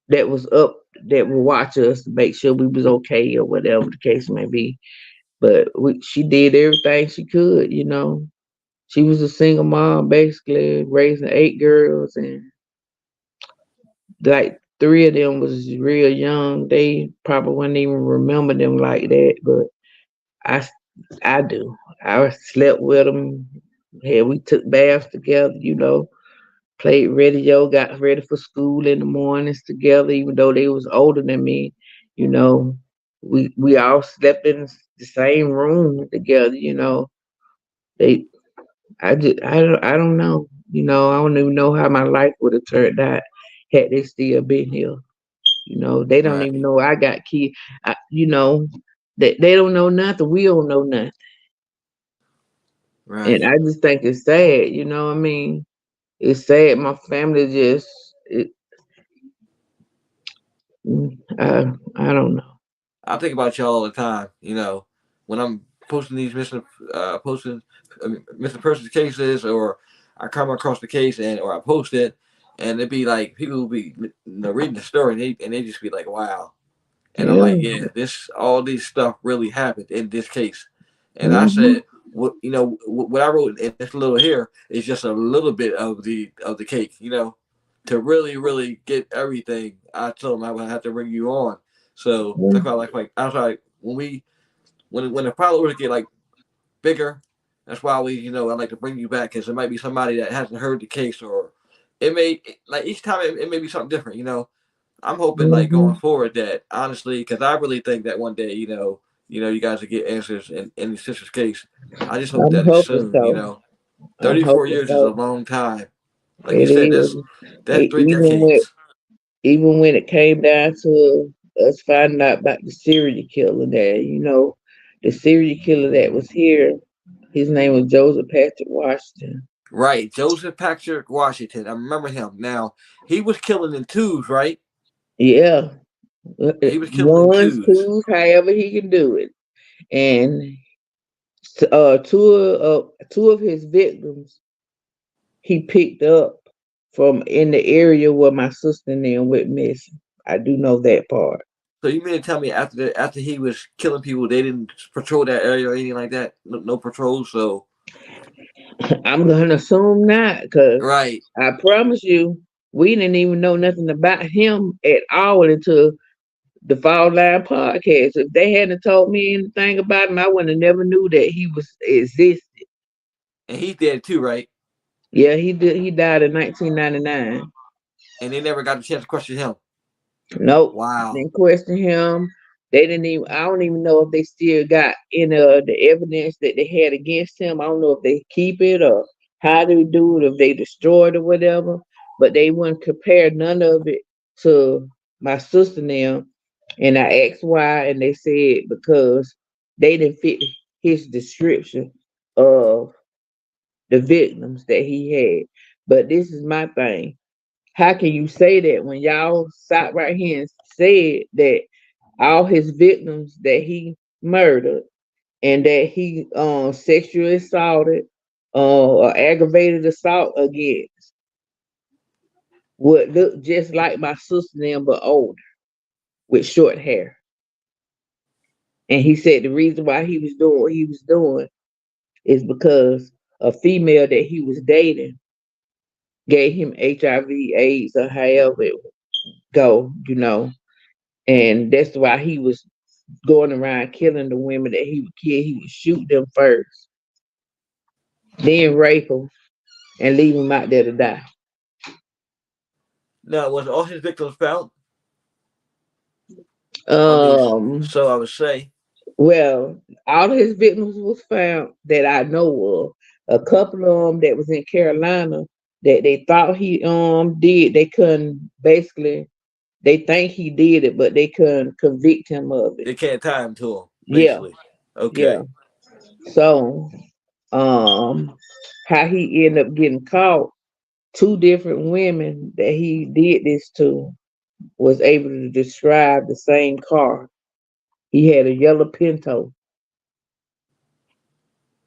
that was up, that would watch us to make sure we was okay or whatever the case may be. But she did everything she could. She was a single mom, basically raising 8 girls, and like three of them was real young. They probably wouldn't even remember them like that, but I, I do. I slept with them. Yeah, we took baths together. Played radio, got ready for school in the mornings together, even though they was older than me. You know, we all slept in the same room together. You know, they I don't know. You know, I don't even know how my life would have turned out had they still been here. You know, they don't even Right. know I got kids. You know, they don't know nothing. We don't know nothing. And Right. I just think it's sad. You know what I mean? It's sad. My family just, I don't know. I think about y'all all the time. When I'm posting these missing persons cases, or I come across the case or I post it, and it'd be like people will be reading the story, and they just be like, "Wow." And I'm Yeah. like, yeah, this all these stuff really happened in this case. And I Hmm. said, what I wrote in this little here is just a little bit of the cake, to really, really get everything. I told them I would have to bring you on. So that's why, like I was like, when the followers get like bigger, that's why I like to bring you back, because it might be somebody that hasn't heard the case, or it may like each time it may be something different. I'm hoping, like, going Hmm. forward, that honestly, because I really think that one day, you guys will get answers in your sister's case. I just hope I'm that it's hoping soon. so. I'm 34 hoping years is a so. long time. Like you It said, is. that's three Even when decades. even when it came down to us finding out about the serial killer, that the serial killer that was here, his name was Joseph Patrick Washington. Right, Joseph Patrick Washington. I remember him. Now he was killing in twos, right? Yeah, He was killing in ones, twos. twos, however he can do it. And two of his victims he picked up from in the area where my sister and them went missing. I do know that part. So you mean to tell me after he was killing people, they didn't patrol that area or anything like that? No, no patrols. So I'm gonna assume not, because right. I promise you, we didn't even know nothing about him at all until the Fall Line podcast. If they hadn't told me anything about him, I would have never knew that he was existed. And he's dead too, right? Yeah, he did. He died in 1999. And they never got a chance to question him. Nope. Wow. Didn't question him. They didn't even. I don't even know if they still got any of the evidence that they had against him. I don't know if they keep it or how they do it, if they destroyed or whatever. But they wouldn't compare none of it to my sister now. And I asked why, and they said because they didn't fit his description of the victims that he had. But this is my thing. How can you say that when y'all sat right here and said that all his victims that he murdered and that he sexually assaulted or aggravated assault against would look just like my sister and them, but older with short hair? And he said the reason why he was doing what he was doing is because a female that he was dating gave him HIV, AIDS, or however it would go. And that's why he was going around killing the women that he would kill. He would shoot them first, then rape them and leave them out there to die. Now, was all his victims found? Or at least, Um, so I would say. well, all his victims was found that I know of. A couple of them that was in Carolina that they thought he did. They couldn't basically. They think he did it, but they couldn't convict him of it. They can't tie him to him, Yeah, basically. yeah. Okay. So, um, how he ended up getting caught, two different women that he did this to was able to describe the same car. He had a yellow Pinto,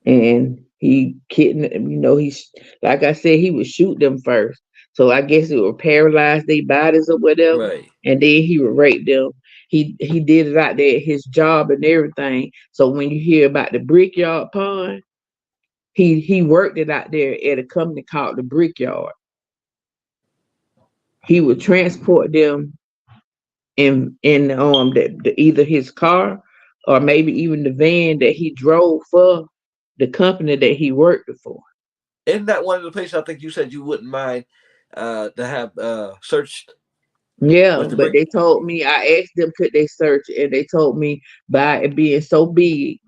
and he kidnapped. He's like I said, he would shoot them first. So I guess it would paralyze their bodies or whatever, Right. and then he would rape them. He did it out there at his job and everything. So when you hear about the Brickyard Pond, he worked it out there at a company called the Brickyard. He would transport them in either his car or maybe even the van that he drove for the company that he worked for. Isn't that one of the places I think you said you wouldn't mind to have searched? Yeah, Was the but brick they told me I asked them could they search, and they told me by it being so big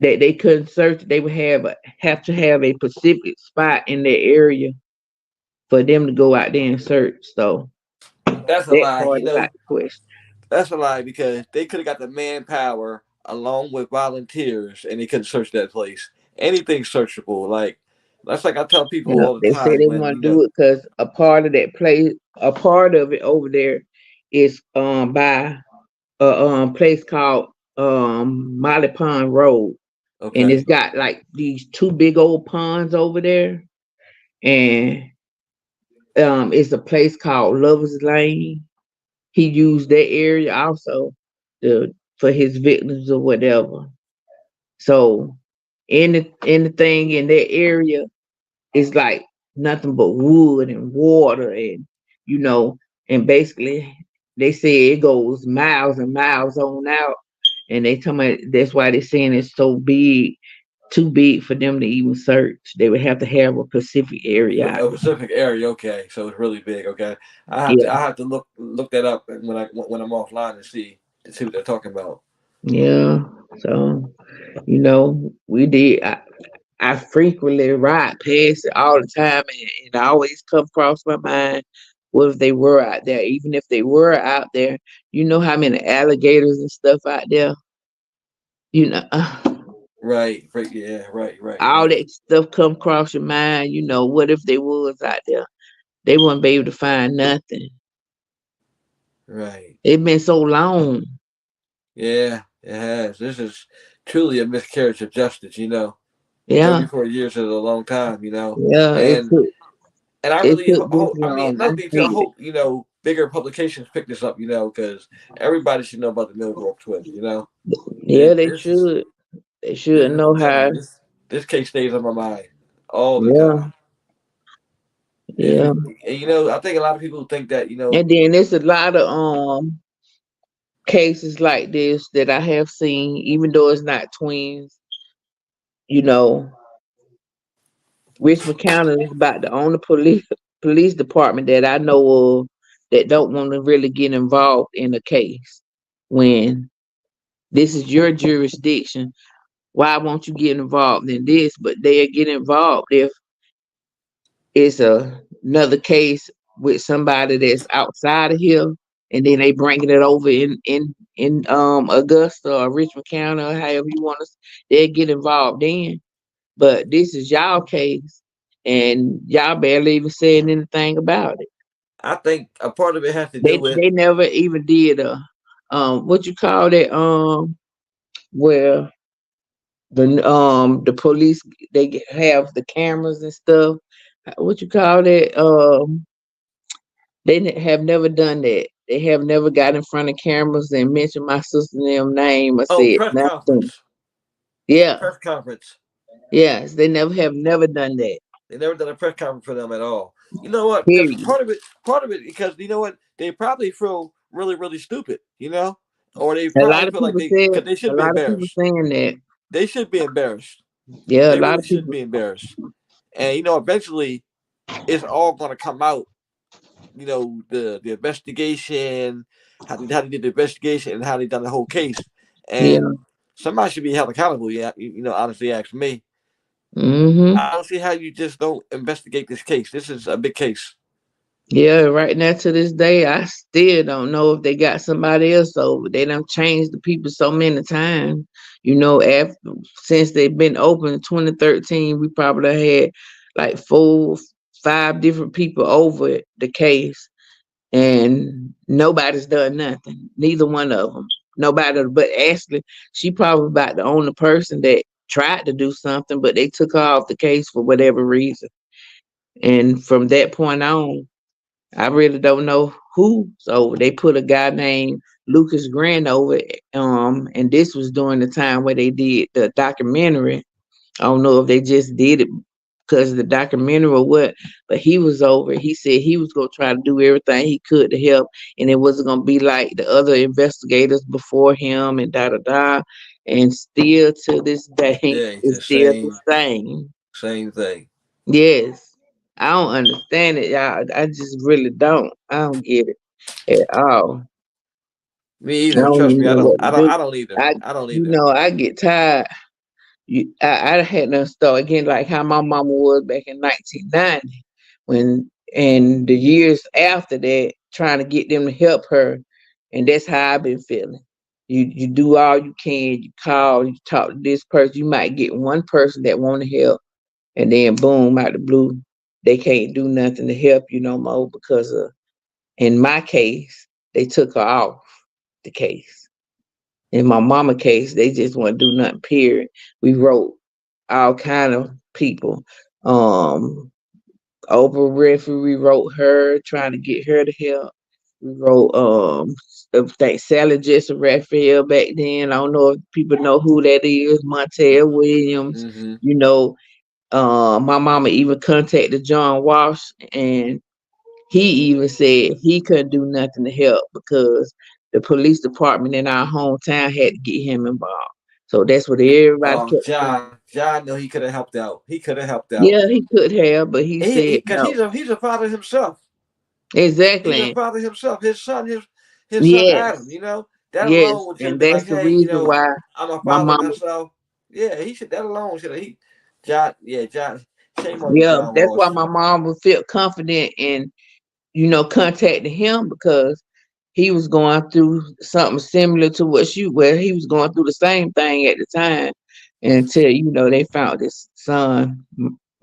that they couldn't search, they would have to have a specific spot in their area for them to go out there and search. So that's a that lie. part is out the question. That's a lie because they could have got the manpower along with volunteers and they could have searched that place. Anything's searchable. Like that's like I tell people Yeah, all the they say time they when want to do it because a part of that place, a part of it over there is by a place called Molly Pond Road, and okay, it's got like these two big old ponds over there, and it's a place called Lovers Lane. He used that area also to for his victims or whatever. So anything in that area is like nothing but wood and water, and you know, and basically they say it goes miles and miles on out, and they tell me that's why they're saying it's so big, too big for them to even search. They would have to have a Pacific area out a Pacific area. Okay, so it's really big. Okay, there. I have to look that up when I'm offline to see what they're talking about. Yeah. So, we did. I frequently ride past it all the time, and I always come across my mind what if they were out there. Even if they were out there, you know how many alligators and stuff out there. You know, Right, right, yeah, all right, that stuff come across your mind. What if they was out there? They wouldn't be able to find nothing. right. It been so long. Yeah, it has. This is truly a miscarriage of justice. 34 Yeah, years is a long time. yeah. And I It really took this hope. I mean, long. I another thing too. I hate it. hope bigger publications pick this up. Because everybody should know about the Millbrook Twins. Yeah, they This is should. They should I'm know telling how. you this case stays on my mind all the time. Yeah, It's yeah. and, I think a lot of people think that And then there's a lot of cases like this that I have seen, even though it's not twins. You know, Richmond County is about the only police department that I know of that don't want to really get involved in a case when this is your jurisdiction. Why won't you get involved in this? But they'll get involved if it's another case with somebody that's outside of here, and then they bringing it over in Augusta or Richmond County or however you want to. They get involved then. But this is y'all case, and y'all barely even saying anything about it. I think a part of it has to do They with they never even did a what you call that where the police they have the cameras and stuff. What you call that they have never done that. They have never got in front of cameras and mentioned my sister's name or said press nothing. conference, Yeah, press conference. yes, they never done that. They never done a press conference for them at all. You know what? Because Period. part of it, because you know what, they probably feel really, really stupid. Or they A lot probably of feel like people because said they a should be lot of people embarrassed. saying that. They should be embarrassed. Yeah, a They lot really of should people. be embarrassed. And eventually, it's all going to come out. The investigation, how they did the investigation, and how they done the whole case, Yeah. and somebody should be held accountable. Yeah, honestly, ask me. Hmm. I don't see how you just don't investigate this case. This is a big case. Yeah, right now to this day, I still don't know if they got somebody else over. They done changed the people so many times. After since they've been open in 2013, we probably had like 5 different people over the case, and nobody's done nothing. Neither one of them. Nobody. But Ashley, she probably about the only person that tried to do something, but they took her off the case for whatever reason. And from that point on, I really don't know who. So they put a guy named Lucas Grant over it. And this was during the time where they did the documentary. I don't know if they just did it because of the documentary or what, but he was over. He said he was gonna try to do everything he could to help, and it wasn't gonna be like the other investigators before him and da da da. And still to this day, Yeah, it's it's the still the same same. same thing. Yes. I don't understand it, y'all. I just really don't. I don't get it at all. Me I either. don't Trust even me, know what to do. I don't either. I, I don't either. I get tired. I had to start again like how my mama was back in 1990 when, and the years after that, trying to get them to help her, and that's how I've been feeling. You do all you can. You call, you talk to this person. You might get one person that want to help, and then boom, out the blue, they can't do nothing to help you no more because of. In my case, they took her off the case. In my mama case, they just want to do nothing. Period. We wrote all kind of people. Um, Oprah Winfrey, we wrote her, trying to get her to help. We wrote I think Sally Jesse Raphael back then. I don't know if people know who that is. Montel Williams. Mm-hmm. You know, my mama even contacted John Walsh, and he even said he couldn't do nothing to help because the police department in our hometown had to get him involved. So that's what everybody Oh, kept saying. John, no, he could have helped out. He could have helped out. Yeah, he could have, but he said Because no. he's a father himself. He's a Exactly. father himself. His son Adam. Yes. You know that Yes. alone should have And been that's like, the hey, you reason know, why I'm a my father mama, myself. Yeah, he should. That alone should have. He, John. Yeah, John. Shame on you, yeah, John that's why Walsh. my mom would feel confident in, contacting him because he was going through something similar to where he was going through the same thing at the time until, they found his son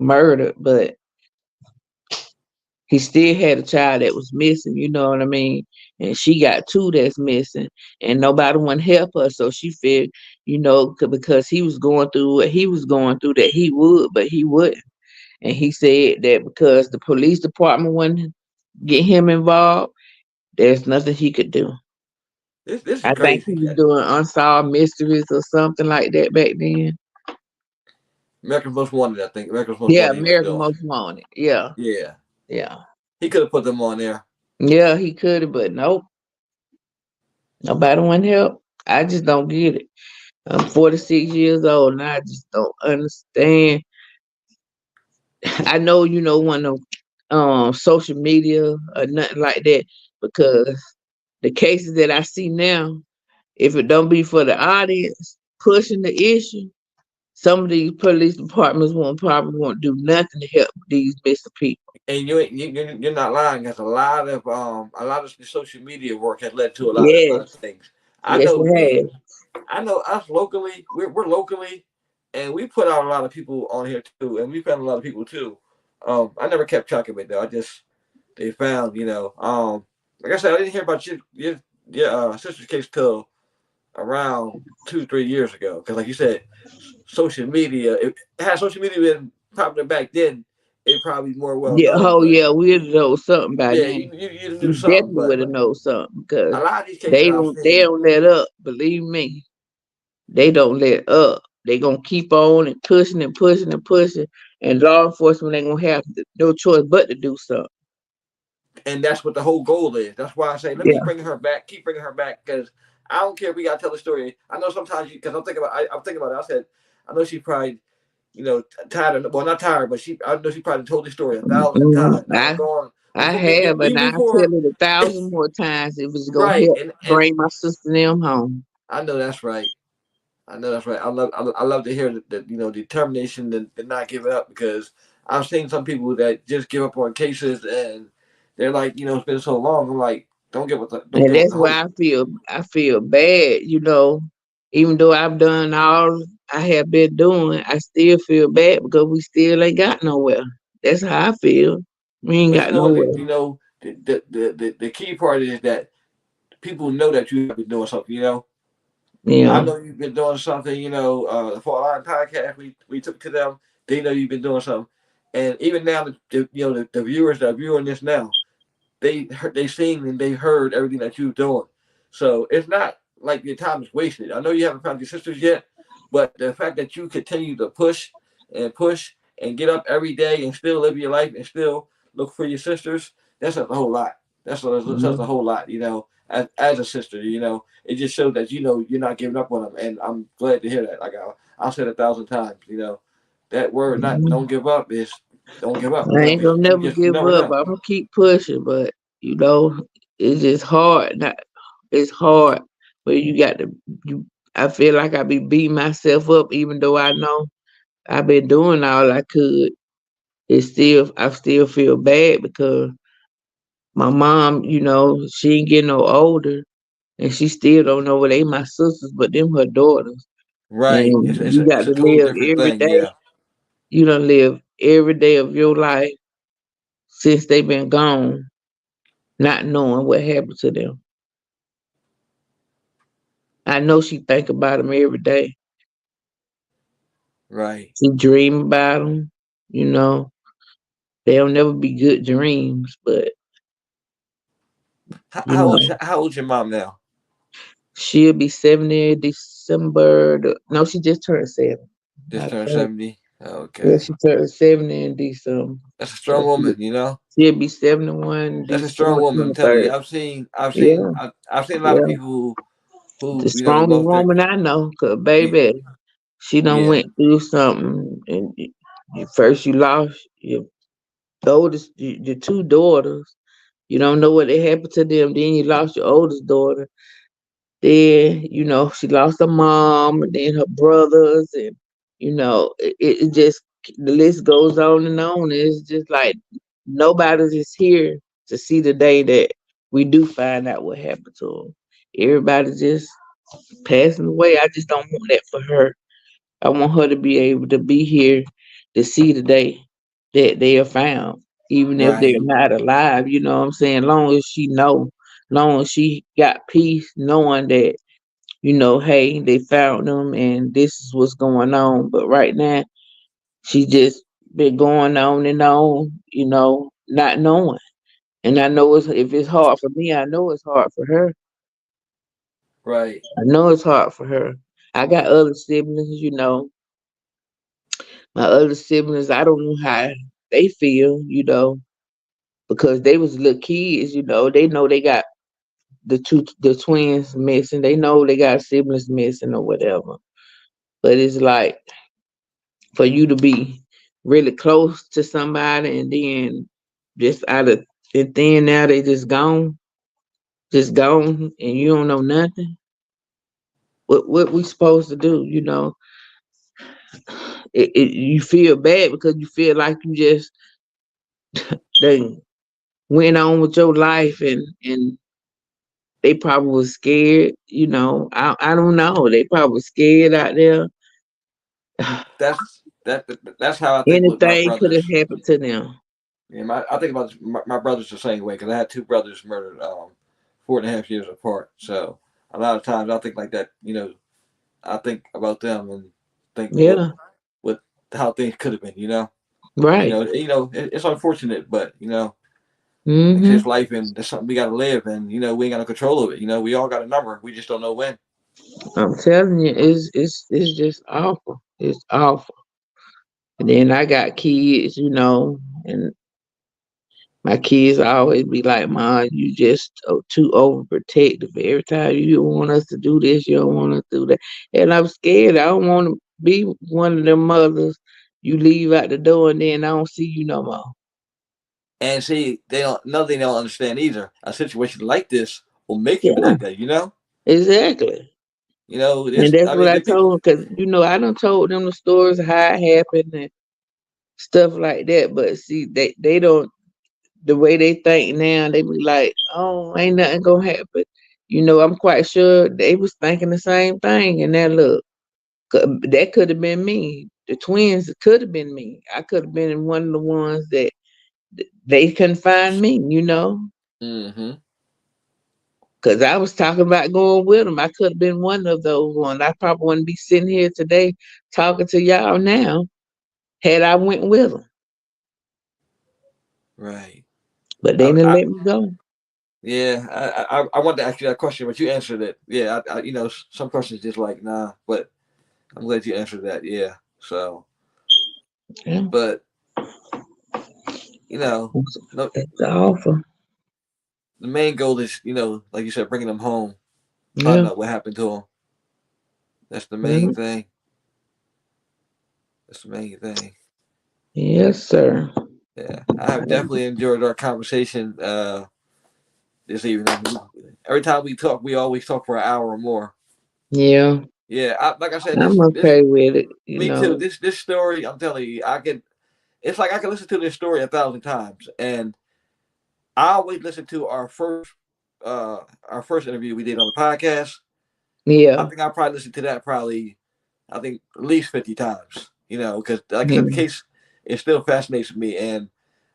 murdered, but he still had a child that was missing, you know what I mean? And she got two that's missing, and nobody would help her. So she figured, because he was going through what he was going through, that he would, but he wouldn't. And he said that because the police department wouldn't get him involved, there's nothing he could do. This is I think he crazy. was doing unsolved mysteries or something like that back then. America's Most Wanted. I think America's Most Yeah, Wanted. He was American doing. Most Wanted. Yeah, Yeah, yeah, he could have put them on there. yeah. He could have, but nope. Nobody want help. I just don't get it. I'm 46 years old and I just don't understand. I know one of social media or nothing like that because the cases that I see now, if it don't be for the audience pushing the issue, some of these police departments won't probably won't do nothing to help these missing people. And you're not lying. Because a lot of the social media work has led to a lot of Yes, things. I yes, know it me. has. I know us locally. We're locally, and we put out a lot of people on here too, and we found a lot of people too. I never kept track of it though. I just they found like I said, I didn't hear about your sister's case till around 2 3 years ago. Because like you said, social media. If had social media been popular back then, it probably be more well Yeah, known. oh But yeah, we'd know something by yeah, then. you knew We something. definitely would But have known something because a lot of these cases they I've don't they seen, don't let up. Believe me, they don't let up. They gonna keep on and pushing and pushing and pushing, and law enforcement ain't gonna have no choice but to do something. and that's what the whole goal is. That's why I say let me Yeah. bring her back, keep bringing her back, because I don't care if we gotta tell the story. I know sometimes because I'm thinking about it. I said I know she probably tired of, well, not tired, but I know she probably told the story 1,000 times. I I don't go on I before have, and even I'll before tell it 1,000 more times if it's gonna right, help and bring my sister and them home. I know that's right. I know that's right. I love to hear that determination to not give it up because I've seen some people that just give up on cases and they're like it's been so long. I'm like don't And give up that's the why hope. I feel bad, even though I've done all I have been doing, I still feel bad because we still ain't got nowhere. That's how I feel. We ain't But you got know what? nowhere. The key part is that people know that you have been doing something. I Yeah. know you've been doing something. The Fort Line podcast we took to them. They know you've been doing something, and even now the viewers that are viewing this now, they seen and they heard everything that you're doing. So it's not like your time is wasted. I know you haven't found your sisters yet, but the fact that you continue to push and get up every day and still live your life and still look for your sisters, that's a whole lot. That's a Mhm. whole lot. As a sister, it just shows that you're not giving up on them, and I'm glad to hear that. Like I'll say it 1,000 times. That word, not Mhm. don't give up, is Don't give up. I You know, ain't gonna you never just you give never up. know. I'm gonna keep pushing, but you know, it's just hard. It's hard, but you got to. You, I feel like I be beating myself up, even though I know I've been doing all I could. I still feel bad because my mom, she ain't getting no older, and she still don't know what they my sisters, but them her daughters. Right. And you got It's a to total live different every thing. day. Yeah. You done live every day of your life since they been gone, not knowing what happened to them. I know she think about them every day. Right. She dream about them. You know, they'll never be good dreams, but you know, How old's your mom now? she'll be 70 in December. No, she just turned 7. Just I turned think. 70. Yeah, Okay. she turned 70 in December. That's a strong So woman. You know. she'll be 71 That's a strong December woman. I'm telling you. 23rd. Yeah, I've seen a lot of yeah. people The who strongest lost their. woman I know, 'cause Yeah. baby, she done Yeah. went through something. And first you lost your oldest, your two daughters. You don't know what happened to them. Then you lost your oldest daughter. Then, she lost her mom and then her brothers. And, it just, the list goes on and on. It's just like nobody's just here to see the day that we do find out what happened to them. Everybody's just passing away. I just don't want that for her. I want her to be able to be here to see the day that they are found, even if they're Right. not alive. You know what I'm saying? Long as she know, long as she got peace, knowing that hey, they found them and this is what's going on. But right now, she just been going on, not knowing. And I know if it's hard for me, I know it's hard for her. Right. I know it's hard for her. I got other siblings, my other siblings, I don't know how they feel, because they was little kids, they know they got the twins missing. They know they got siblings missing or whatever. But it's like for you to be really close to somebody and then just out of the thin now they just gone and you don't know nothing. What we supposed to do, you feel bad because you feel like you just done went on with your life and they probably was scared, I don't know. They probably scared out there. That's how I think with my Anything could have brothers. happened to them. Yeah, I think about my brothers the same way because I had two brothers murdered 4.5 years apart. So a lot of times I think like that. I think about them and think Yeah, what how things could have been. right. It's unfortunate, but it's Hmm. just life and that's something we got to live, and we ain't got no control of it. We all got a number. We just don't know when. I'm telling you, it's just awful. It's awful. And then I got kids, and my kids always be like, "Mom, you just too overprotective. Every time you want us to do this, you don't want us to do that." And I'm scared. I don't want to be one of them mothers. You leave out the door and then I don't see you no more. And see, they don't. Another thing they don't understand either. A situation like this will make you Yeah, like that. exactly. And This. that's I what mean, I the people. told them because I done told them the stories how it happened and stuff like that. But see, they don't the way they think now. They be like, "Oh, ain't nothing gonna happen." I'm quite sure they was thinking the same thing. And that look, that could have been me. The twins could have been me. I could have been one of the ones that they couldn't find me. Mm-hmm. Because I was talking about going with them. I could have been one of those ones. I probably wouldn't be sitting here today talking to y'all now had I went with them. Right. But they I, didn't I let me go. Yeah, I wanted to ask you that question, but you answered it. Yeah, some questions just like nah, but I'm glad you answered that. Yeah. So, Yeah, but no, it's awful. the main goal is like you said, bringing them home, Yeah, finding out what happened to them. That's the main yeah. thing. That's the main thing. Yes, sir. Yeah, I have definitely enjoyed our conversation this evening. Every time we talk, we always talk for an hour or more. Yeah, Yeah, like I said, I'm this okay with it. me too. This story, I'm telling you, I can. It's like I can listen to this story 1,000 times, and I always listen to our first interview we did on the podcast. I Yeah, think I probably listened to that I think at least 50 times. Because like I said, the yeah, case it still fascinates me, and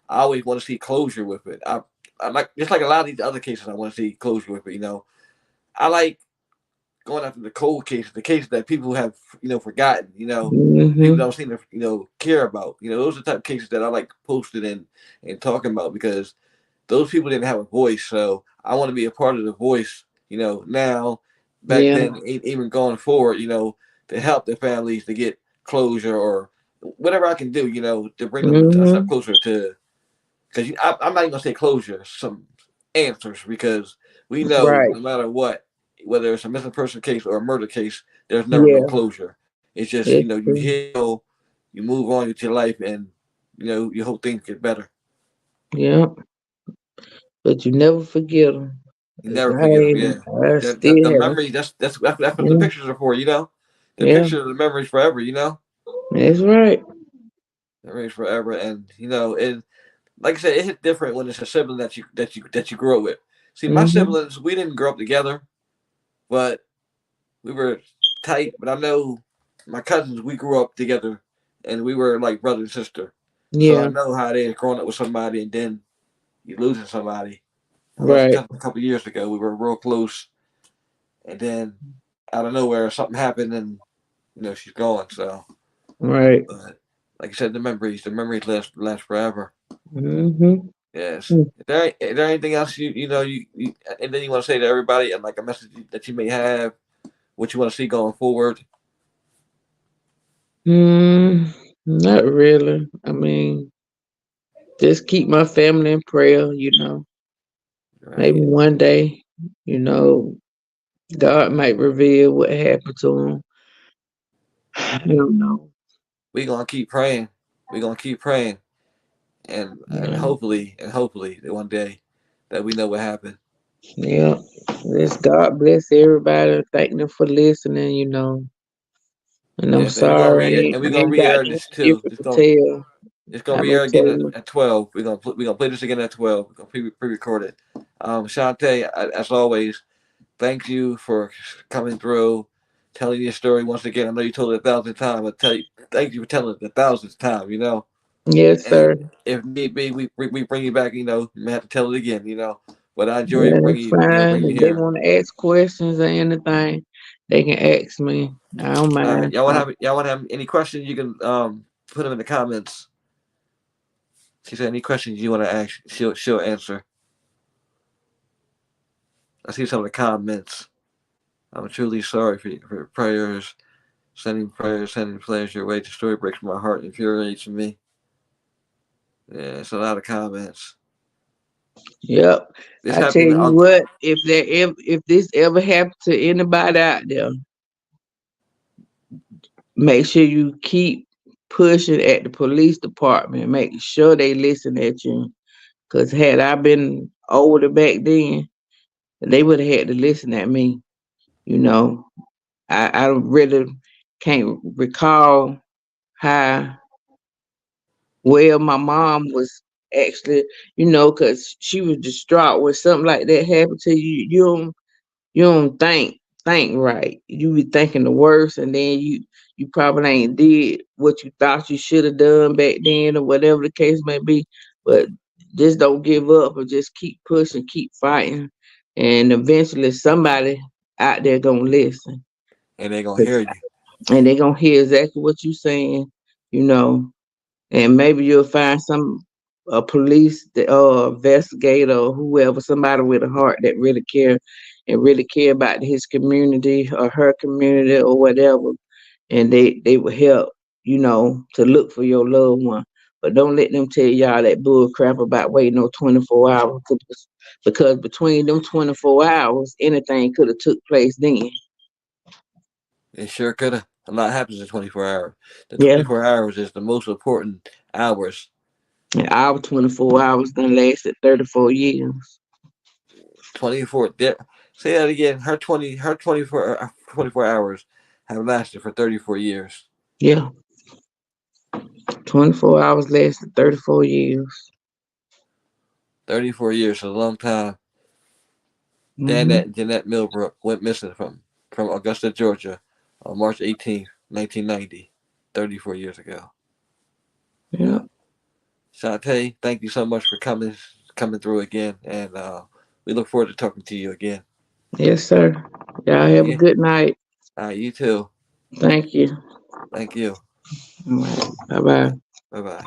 I always want to see closure with it. I like just like a lot of these other cases, I want to see closure with it. I like going after the cold cases, the cases that people have forgotten. People hmm don't seem to care about. Those are the type of cases that I like posting and talking about because those people didn't have a voice. So I want to be a part of the voice. Now, back yeah, then, even going forward. To help the families to get closure or whatever I can do. To bring them a step hmm closer to. Because I'm not even gonna say closure, some answers because we know right, no matter what, whether it's a missing person case or a murder case, there's never no yeah, closure. It's just it's you true. heal, you move on with your life, and you hope things get better. Yeah, but you never forget them. You 'Cause never forget them. Yeah, I still the have, memories. That's what the yeah, pictures are for. The yeah, pictures of the memories forever. that's right. Memories forever, and and like I said, it hits different when it's a sibling that you grew up with. See, my hmm siblings, we didn't grow up together, but we were tight. But I know my cousins, we grew up together, and we were like brother and sister. So I Yeah, know how it is growing up with somebody and then you losing somebody. I lost a right, cousin a couple of years ago. We were real close, and then out of nowhere something happened, and she's gone. So, right. but like I said, the memories last forever. hmm Yes. Is there anything else you and then you want to say to everybody and like a message that you may have, what you want to see going forward? Not really. I mean, just keep my. In prayer. Maybe Right. one day, you know, God might reveal what happened to him. I don't know. We gonna keep praying. We gonna keep praying, and Yeah. hopefully that one day that we know what happened. Yeah. Just God bless everybody. Thank them for listening. And I'm Yes, and we gonna sorry, re and we I gonna ain't got re-air nothing this too. different to tell. It's gonna I've been re-air again telling at 12. We're gonna play this again at 12. We're gonna pre-record it. Shante, as always, thank you for coming through, telling your story once again. I know you told it 1,000 times, but thank you for telling it the 1,000th time. yes, sir. And if need be, we bring you back. We may have to tell it again. But I enjoy Yeah, bringing that's you. fine. Bringing you If they here. want to ask questions or anything, they can ask me. I don't All right, mind. y'all want to have any questions? You can put them in the comments. She said any questions you want to ask, she'll answer. I see some of the comments. I'm truly sorry for your prayers. Sending prayers your way. The story breaks my heart and infuriates me. Yeah, it's a lot of comments. Yep. This I tell happened to you Uncle. what, if this ever happened to anybody out there, make sure you keep pushing at the police department. Make sure they listen at you. Cause had I been older back then, they would have had to listen at me. You know, I really can't recall how well my mom was actually, cause she was distraught when something like that happened to you. You don't think right. You be thinking the worst, and then you probably ain't did what you thought you should have done back then, or whatever the case may be. But just don't give up, or just keep pushing, keep fighting, and eventually somebody out there gonna listen, And they gonna hear you. and they gonna hear exactly what you saying. You know, and maybe you'll find some a police investigator or whoever, somebody with a heart that really care and really care about his community or her community or whatever, and they will help, to look for your loved one. But don't let them tell y'all that bull crap about waiting on 24 hours, because between them 24 hours, anything could have took place then. It sure could have. A lot happens in 24 hours. The Yeah, 24 hours is the most important hours And our 24 hours done lasted 34 years. 24. Say that again. Her 24 hours have lasted for 34 years. Yeah. 24 hours lasted 34 years. 34 years is a long time. Mm-hmm. Dannette and Jeannette Milbrook went missing from Augusta, Georgia on March 18th, 1990, 34 years ago. Yeah. Shanta, thank you so much for coming through again, and we look forward to talking to you again. Yes, sir. Y'all have a Yeah. good night. You too. Thank you. Thank you. All right. Bye-bye. Bye bye.